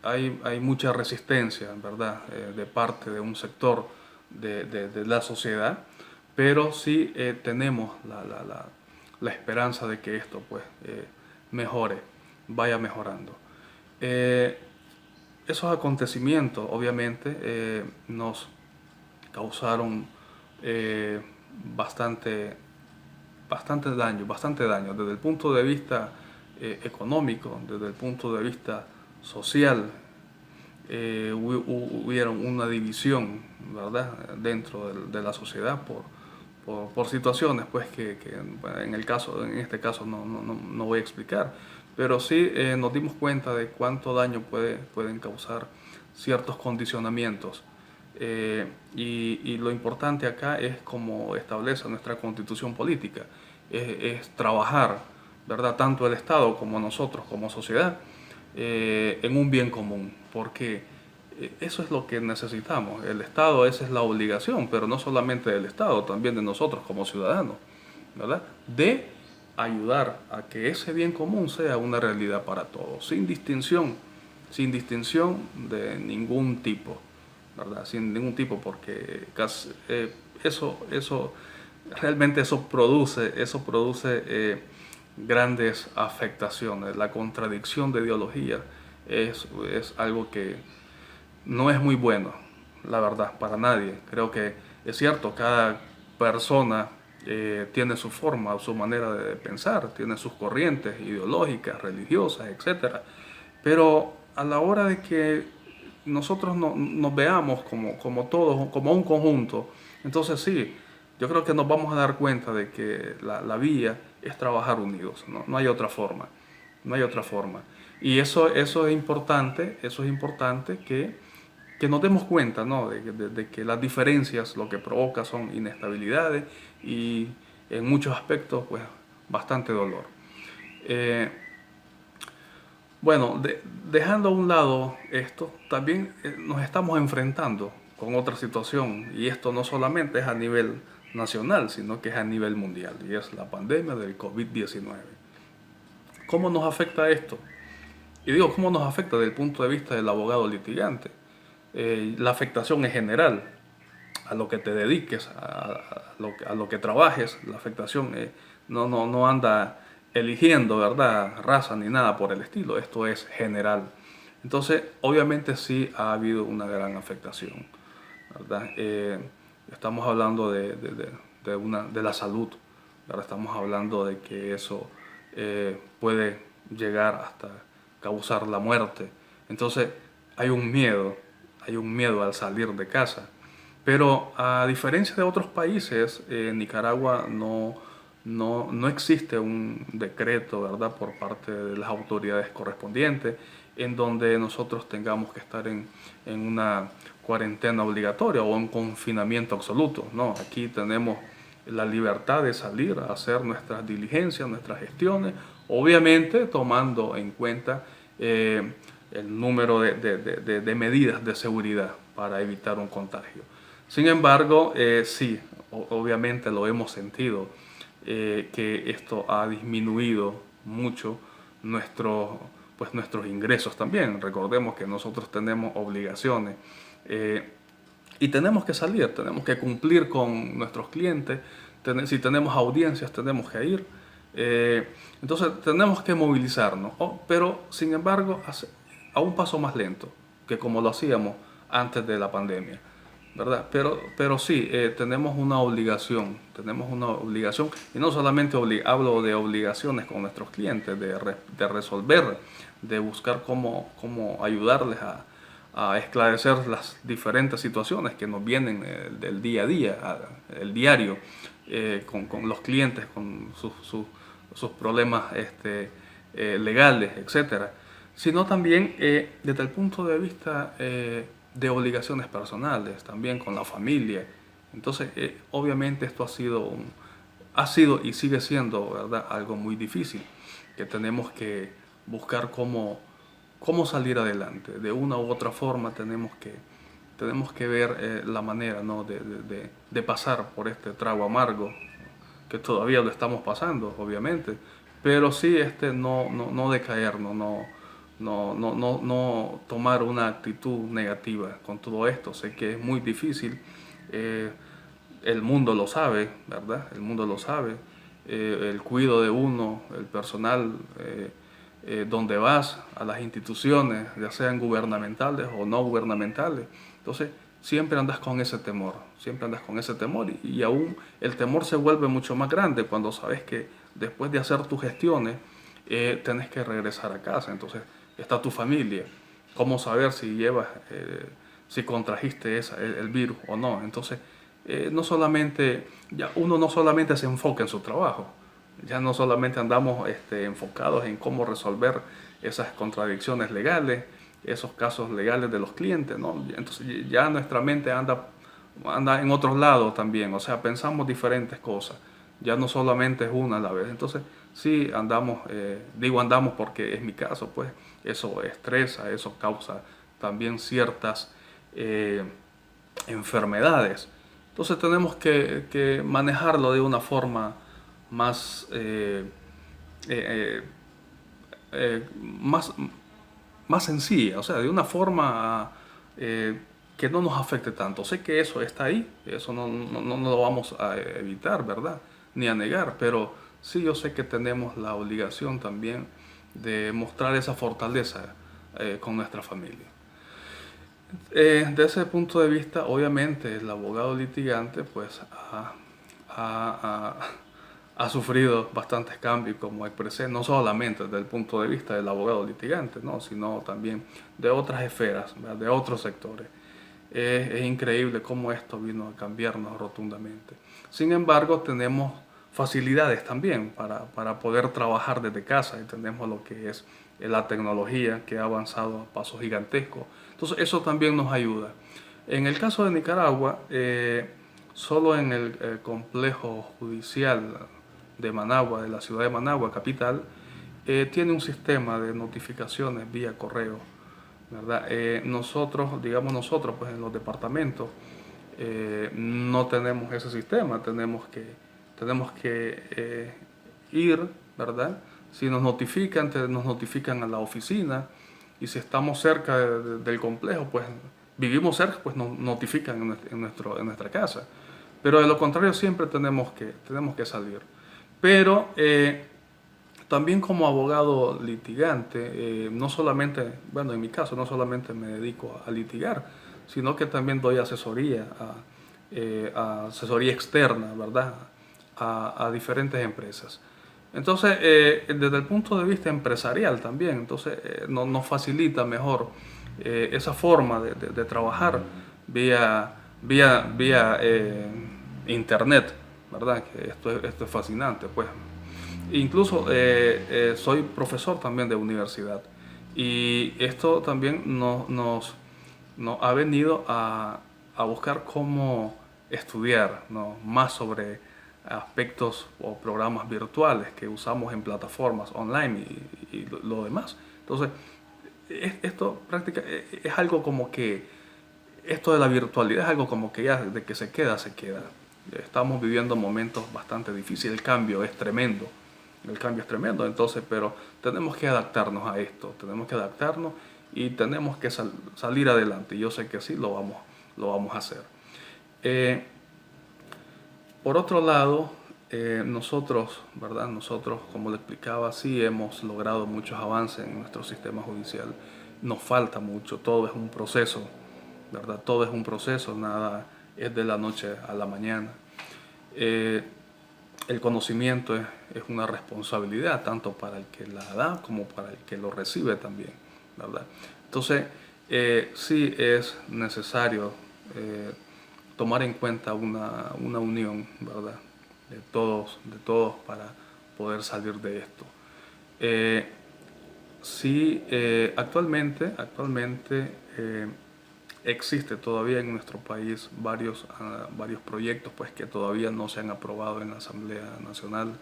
D: hay mucha resistencia, ¿verdad?, de parte de un sector de la sociedad, pero sí tenemos la esperanza de que esto pues mejore, vaya mejorando. Esos acontecimientos obviamente nos causaron bastante daño desde el punto de vista económico, desde el punto de vista social. Hubieron una división, ¿verdad?, dentro de la sociedad por situaciones pues que en este caso no voy a explicar, pero sí nos dimos cuenta de cuánto daño pueden causar ciertos condicionamientos. Y lo importante acá es, como establece nuestra constitución política, es trabajar, ¿verdad?, tanto el Estado como nosotros como sociedad, en un bien común, porque eso es lo que necesitamos. El Estado, esa es la obligación, pero no solamente del Estado, también de nosotros como ciudadanos, ¿verdad?, de ayudar a que ese bien común sea una realidad para todos, sin distinción de ningún tipo, ¿verdad?, sin ningún tipo, porque realmente eso produce grandes afectaciones. La contradicción de ideología es algo que no es muy bueno, la verdad, para nadie. Creo que es cierto, cada persona tiene su forma, su manera de pensar, tiene sus corrientes ideológicas, religiosas, etcétera. Pero a la hora de que nosotros nos veamos como todos, como un conjunto, entonces sí, yo creo que nos vamos a dar cuenta de que la vía es trabajar unidos, no hay otra forma, no hay otra forma. Y eso es importante, que nos demos cuenta, ¿no?, de que las diferencias lo que provoca son inestabilidades y en muchos aspectos pues bastante dolor. Bueno, dejando a un lado esto, también nos estamos enfrentando con otra situación, y esto no solamente es a nivel nacional, sino que es a nivel mundial, y es la pandemia del COVID-19. ¿Cómo nos afecta esto? Y digo, ¿cómo nos afecta desde el punto de vista del abogado litigante? La afectación es general, a lo que te dediques, a lo que trabajes. La afectación no anda eligiendo, ¿verdad?, raza ni nada por el estilo. Esto es general. Entonces, obviamente sí ha habido una gran afectación, ¿verdad? Estamos hablando de la salud, ¿verdad? Estamos hablando de que eso puede llegar hasta causar la muerte. Entonces, hay un miedo al salir de casa. Pero a diferencia de otros países, en Nicaragua no existe un decreto, ¿verdad?, por parte de las autoridades correspondientes en donde nosotros tengamos que estar en una cuarentena obligatoria o un confinamiento absoluto. No, aquí tenemos la libertad de salir a hacer nuestras diligencias, nuestras gestiones, obviamente tomando en cuenta el número de medidas de seguridad para evitar un contagio. Sin embargo, sí, obviamente lo hemos sentido, que esto ha disminuido mucho nuestros ingresos también. Recordemos que nosotros tenemos obligaciones y tenemos que salir, tenemos que cumplir con nuestros clientes. Si tenemos audiencias, tenemos que ir. Entonces tenemos que movilizarnos, pero sin embargo a un paso más lento que como lo hacíamos antes de la pandemia, ¿verdad? Pero sí, tenemos una obligación, y no solamente hablo de obligaciones con nuestros clientes, de resolver, de buscar cómo ayudarles a esclarecer las diferentes situaciones que nos vienen del día a día, el diario, con los clientes, con sus problemas legales, etcétera, sino también desde el punto de vista de obligaciones personales, también con la familia. Entonces, obviamente esto ha sido y sigue siendo, ¿verdad?, algo muy difícil, que tenemos que buscar cómo salir adelante. De una u otra forma tenemos que ver la manera, ¿no?, de pasar por este trago amargo, que todavía lo estamos pasando, obviamente, pero sí no decaernos, no tomar una actitud negativa con todo esto. Sé que es muy difícil, el mundo lo sabe, ¿verdad? El mundo lo sabe, el cuidado de uno, el personal, donde vas, a las instituciones, ya sean gubernamentales o no gubernamentales. Entonces, siempre andas con ese temor, y aún el temor se vuelve mucho más grande cuando sabes que después de hacer tus gestiones, tenés que regresar a casa. Entonces, está tu familia, cómo saber si contrajiste el virus o no. Entonces, uno no solamente se enfoca en su trabajo, ya no solamente andamos enfocados en cómo resolver esas contradicciones legales, esos casos legales de los clientes, ¿no? Entonces ya nuestra mente anda en otros lados también, o sea, pensamos diferentes cosas, ya no solamente es una a la vez. Entonces sí andamos, digo andamos porque es mi caso, pues eso estresa, eso causa también ciertas enfermedades. Entonces tenemos que manejarlo de una forma más, más, más sencilla, o sea, de una forma que no nos afecte tanto. Sé que eso está ahí, eso no lo vamos a evitar, ¿verdad? Ni a negar, pero sí yo sé que tenemos la obligación también de mostrar esa fortaleza con nuestra familia. De ese punto de vista, obviamente, el abogado litigante pues ha, ha sufrido bastantes cambios, como expresé, no solamente desde el punto de vista del abogado litigante, ¿no?, sino también de otras esferas, ¿verdad?, de otros sectores. Es increíble cómo esto vino a cambiarnos rotundamente. Sin embargo, tenemos facilidades también para poder trabajar desde casa, y tenemos lo que es la tecnología, que ha avanzado a pasos gigantescos. Entonces eso también nos ayuda. En el caso de Nicaragua, solo en el complejo judicial de Managua, de la ciudad de Managua, capital, tiene un sistema de notificaciones vía correo, ¿verdad? Nosotros, pues en los departamentos no tenemos ese sistema, tenemos que ir, ¿verdad? Si nos notifican a la oficina, y si estamos cerca del complejo, pues vivimos cerca, pues nos notifican en nuestra casa. Pero de lo contrario siempre tenemos que salir. Pero también como abogado litigante, no solamente, bueno, en mi caso no solamente me dedico a litigar, sino que también doy asesoría, asesoría externa, ¿verdad?, a diferentes empresas. Entonces, desde el punto de vista empresarial también, entonces nos facilita mejor esa forma de trabajar vía internet, ¿verdad? Que esto es fascinante, pues. Incluso soy profesor también de universidad, y esto también nos ha venido a buscar cómo estudiar, ¿no?, más sobre aspectos o programas virtuales que usamos en plataformas online y lo demás. Entonces, esto es algo como que, esto de la virtualidad es algo como que ya de que se queda. Estamos viviendo momentos bastante difíciles, el cambio es tremendo, entonces, pero tenemos que adaptarnos a esto, y tenemos que salir adelante. Yo sé que sí lo vamos a hacer. Por otro lado, nosotros, ¿verdad? Nosotros, como le explicaba, sí hemos logrado muchos avances en nuestro sistema judicial. Nos falta mucho, todo es un proceso, ¿verdad? Todo es un proceso, nada es de la noche a la mañana. El conocimiento es una responsabilidad tanto para el que la da como para el que lo recibe también, ¿verdad? Entonces, sí es necesario tomar en cuenta una unión, ¿verdad? De todos para poder salir de esto. Sí, actualmente existe todavía en nuestro país varios proyectos pues, que todavía no se han aprobado en la Asamblea Nacional.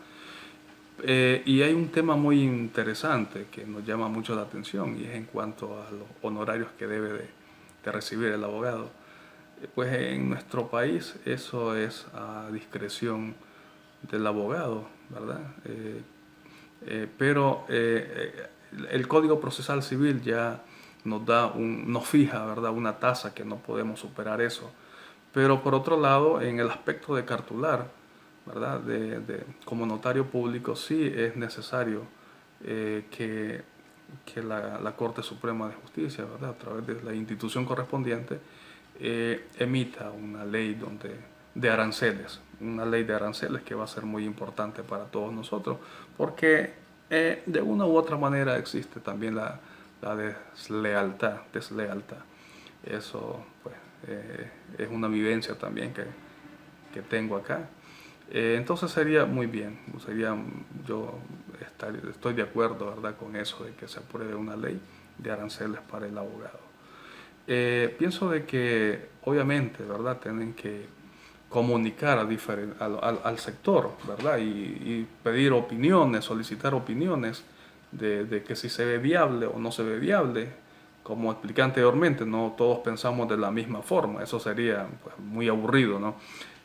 D: Y hay un tema muy interesante que nos llama mucho la atención y es en cuanto a los honorarios que debe de recibir el abogado. Pues en nuestro país eso es a discreción del abogado, ¿verdad? Pero el Código Procesal Civil ya nos fija, ¿verdad?, una tasa que no podemos superar eso. Pero por otro lado, en el aspecto de cartular, ¿verdad?, como notario público, sí es necesario que la Corte Suprema de Justicia, ¿verdad?, a través de la institución correspondiente, emita una ley de aranceles, una ley de aranceles que va a ser muy importante para todos nosotros, porque de una u otra manera existe también la deslealtad. Eso pues, es una vivencia también que tengo acá. Entonces sería muy bien, yo estoy de acuerdo, ¿verdad?, con eso de que se apruebe una ley de aranceles para el abogado. Pienso de que obviamente, ¿verdad?, tienen que comunicar al sector, ¿verdad?, y pedir opiniones, solicitar opiniones de que si se ve viable o no se ve viable. Como expliqué anteriormente, no todos pensamos de la misma forma, eso sería pues, muy aburrido, ¿no?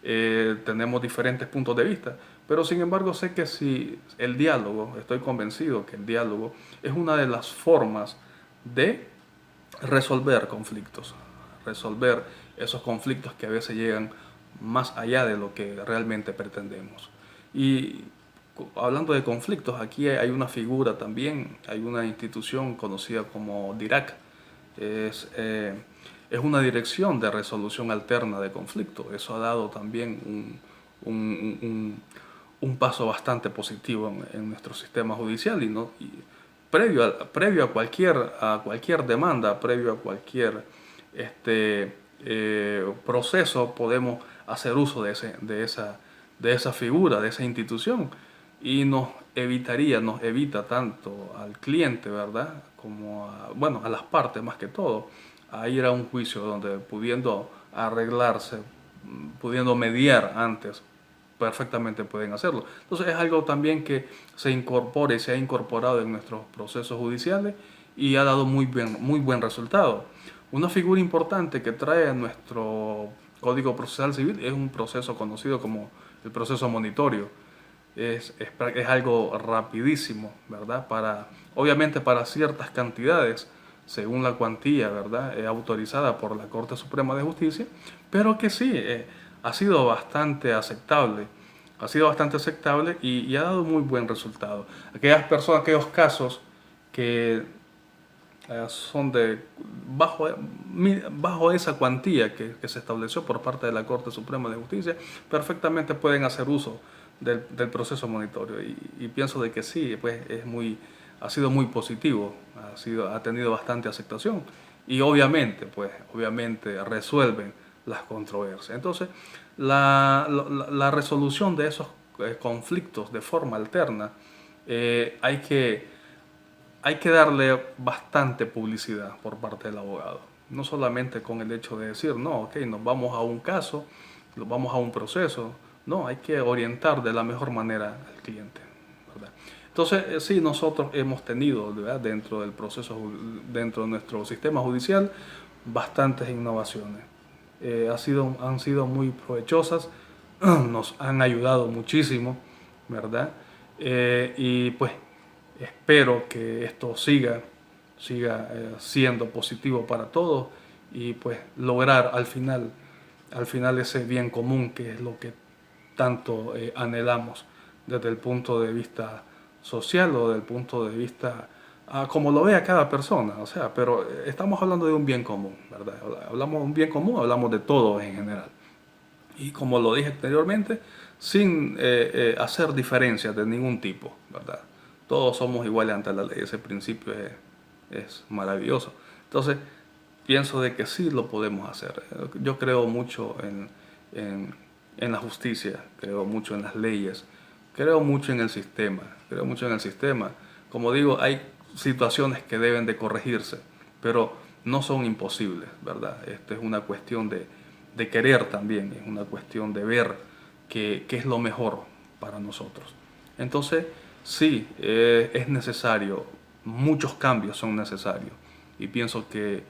D: Tenemos diferentes puntos de vista, pero sin embargo sé que si el diálogo, estoy convencido que el diálogo es una de las formas de resolver conflictos, resolver esos conflictos que a veces llegan más allá de lo que realmente pretendemos. Y hablando de conflictos, aquí hay una figura también, hay una institución conocida como DIRAC, es una dirección de resolución alterna de conflictos. Eso ha dado también un paso bastante positivo en nuestro sistema judicial y previo a cualquier demanda, previo a cualquier proceso, podemos hacer uso de esa figura, de esa institución, y nos evita tanto al cliente, ¿verdad?, como a las partes más que todo, a ir a un juicio donde pudiendo arreglarse, pudiendo mediar antes, perfectamente pueden hacerlo. Entonces es algo también que se ha incorporado en nuestros procesos judiciales y ha dado muy buen resultado. Una figura importante que trae nuestro Código Procesal Civil es un proceso conocido como el proceso monitorio. Es algo rapidísimo, ¿verdad? Obviamente para ciertas cantidades, según la cuantía, ¿verdad?, autorizada por la Corte Suprema de Justicia, pero que sí, ha sido bastante aceptable. Y ha dado muy buen resultado. Aquellos casos que son bajo esa cuantía que se estableció por parte de la Corte Suprema de Justicia, perfectamente pueden hacer uso del proceso monitorio. Y pienso de que sí, pues ha sido muy positivo, ha tenido bastante aceptación y obviamente resuelven las controversias. Entonces, la resolución de esos conflictos de forma alterna, hay que darle bastante publicidad por parte del abogado. No solamente con el hecho de decir, no, ok, nos vamos a un caso, nos vamos a un proceso. No, hay que orientar de la mejor manera al cliente, ¿verdad? Entonces, sí, nosotros hemos tenido, ¿verdad?, dentro del proceso, dentro de nuestro sistema judicial, bastantes innovaciones. Han sido muy provechosas, nos han ayudado muchísimo, ¿verdad? Y pues espero que esto siga siendo positivo para todos y pues lograr al final ese bien común que es lo que tanto anhelamos desde el punto de vista social o del punto de vista como lo vea cada persona, o sea, pero estamos hablando de un bien común, ¿verdad? Hablamos de un bien común, hablamos de todo en general. Y como lo dije anteriormente, sin hacer diferencias de ningún tipo, ¿verdad? Todos somos iguales ante la ley, ese principio es maravilloso. Entonces, pienso de que sí lo podemos hacer. Yo creo mucho en la justicia, creo mucho en las leyes, creo mucho en el sistema, creo mucho en el sistema. Como digo, hay situaciones que deben de corregirse, pero no son imposibles, ¿verdad? Esto es una cuestión de querer también, es una cuestión de ver qué es lo mejor para nosotros. Entonces, sí, es necesario, muchos cambios son necesarios y pienso que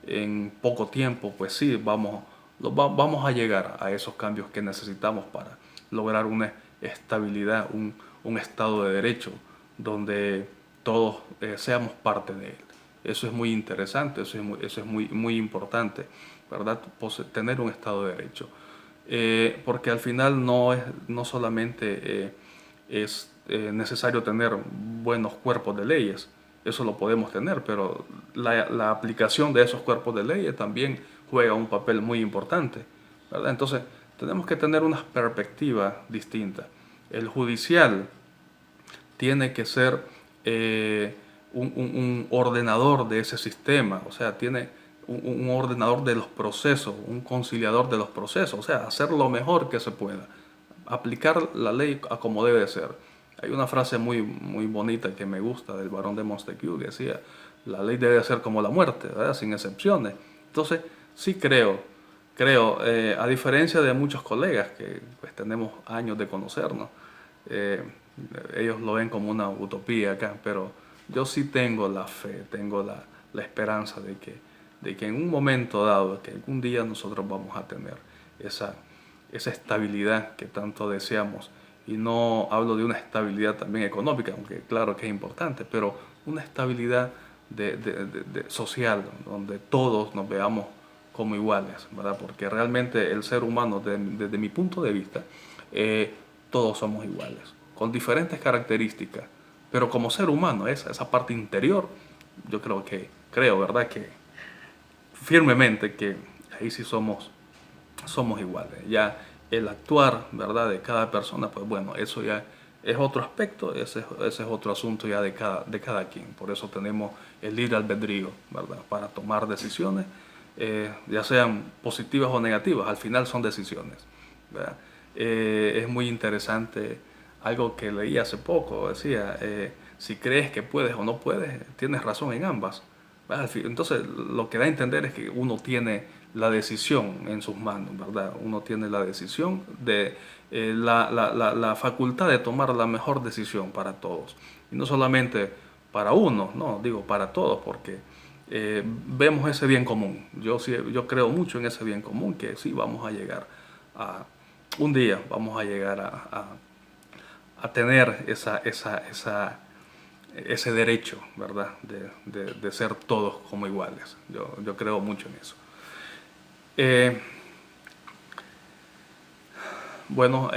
D: en poco tiempo, pues sí, vamos a llegar a esos cambios que necesitamos para lograr una estabilidad, un estado de derecho donde todos seamos parte de él. Eso es muy interesante, eso es muy importante, ¿verdad? Tener un estado de derecho. Porque al final no solamente es necesario tener buenos cuerpos de leyes, eso lo podemos tener, pero la aplicación de esos cuerpos de leyes también juega un papel muy importante, ¿verdad? Entonces, tenemos que tener una perspectiva distinta. El judicial tiene que ser un ordenador de ese sistema, o sea, tiene un ordenador de los procesos, un conciliador de los procesos, o sea, hacer lo mejor que se pueda, aplicar la ley a como debe de ser. Hay una frase muy bonita que me gusta del barón de Montesquieu que decía, la ley debe ser como la muerte, ¿verdad? Sin excepciones. Entonces, sí creo, a diferencia de muchos colegas que pues tenemos años de conocernos, eh, ellos lo ven como una utopía acá, pero yo sí tengo la fe, tengo la esperanza de que en un momento dado, que algún día nosotros vamos a tener esa estabilidad que tanto deseamos. Y no hablo de una estabilidad también económica, aunque claro que es importante, pero una estabilidad social, donde todos nos veamos como iguales, ¿verdad? Porque realmente el ser humano, desde mi punto de vista, todos somos iguales, con diferentes características, pero como ser humano, esa parte interior, yo creo, ¿verdad? Que firmemente que ahí sí somos iguales. Ya el actuar, ¿verdad? De cada persona, pues bueno, eso ya es otro aspecto, ese es otro asunto ya de cada quien. Por eso tenemos el libre albedrío, ¿verdad? Para tomar decisiones, ya sean positivas o negativas, al final son decisiones, ¿verdad? Es muy interesante algo que leí hace poco, decía, si crees que puedes o no puedes, tienes razón en ambas. Entonces, lo que da a entender es que uno tiene la decisión en sus manos, ¿verdad? Uno tiene la decisión de la facultad de tomar la mejor decisión para todos. Y no solamente para uno, no, digo para todos, porque vemos ese bien común. Yo creo mucho en ese bien común, que sí vamos a llegar un día vamos a llegar a tener ese derecho, ¿verdad? De ser todos como iguales. Yo creo mucho en eso. Bueno,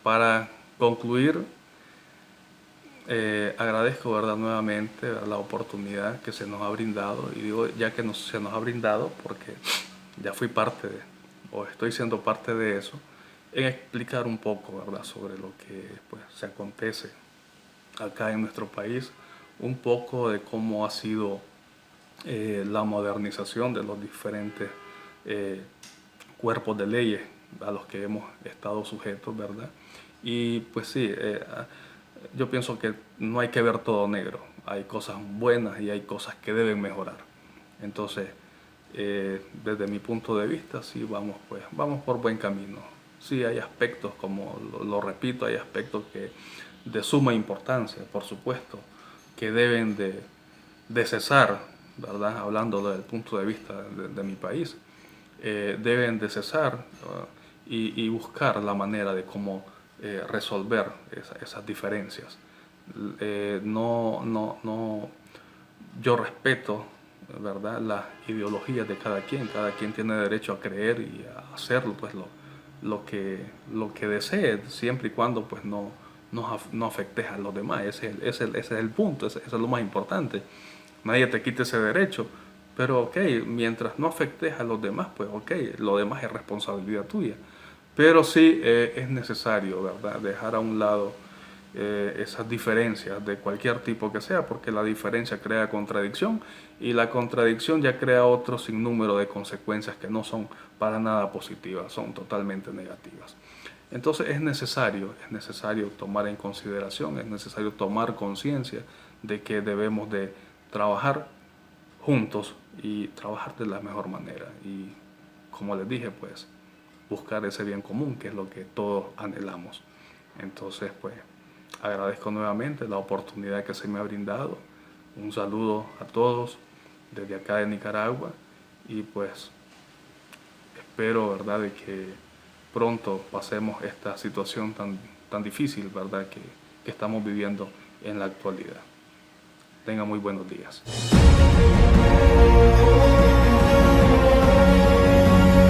D: para concluir, agradezco, ¿verdad? Nuevamente, ¿verdad? La oportunidad que se nos ha brindado, y digo ya que se nos ha brindado porque ya fui parte o estoy siendo parte de eso, en explicar un poco, ¿verdad? Sobre lo que pues, se acontece acá en nuestro país, un poco de cómo ha sido la modernización de los diferentes cuerpos de leyes a los que hemos estado sujetos, ¿verdad? Y pues sí, yo pienso que no hay que ver todo negro, hay cosas buenas y hay cosas que deben mejorar. Entonces, desde mi punto de vista, sí, vamos por buen camino. Sí, hay aspectos, como lo repito, hay aspectos de suma importancia, por supuesto, que deben de cesar, ¿verdad? Hablando desde el punto de vista de mi país, deben de cesar y buscar la manera de cómo resolver esas diferencias. Yo respeto, ¿verdad? Las ideologías de cada quien tiene derecho a creer y a hacerlo, pues lo que desee, siempre y cuando pues no afectes a los demás. Ese es el punto, eso es lo más importante. Nadie te quite ese derecho, pero ok, mientras no afectes a los demás, pues ok, lo demás es responsabilidad tuya. Pero sí es necesario, ¿verdad?, dejar a un lado esas diferencias de cualquier tipo que sea, porque la diferencia crea contradicción y la contradicción ya crea otro sinnúmero de consecuencias que no son para nada positivas, son totalmente negativas. Entonces es necesario tomar en consideración, es necesario tomar conciencia de que debemos de trabajar juntos y trabajar de la mejor manera. Y como les dije, pues buscar ese bien común, que es lo que todos anhelamos. Entonces, pues agradezco nuevamente la oportunidad que se me ha brindado. Un saludo a todos desde acá de Nicaragua y pues espero, ¿verdad?, de que pronto pasemos esta situación tan difícil, ¿verdad?, que estamos viviendo en la actualidad. Tengan muy buenos días.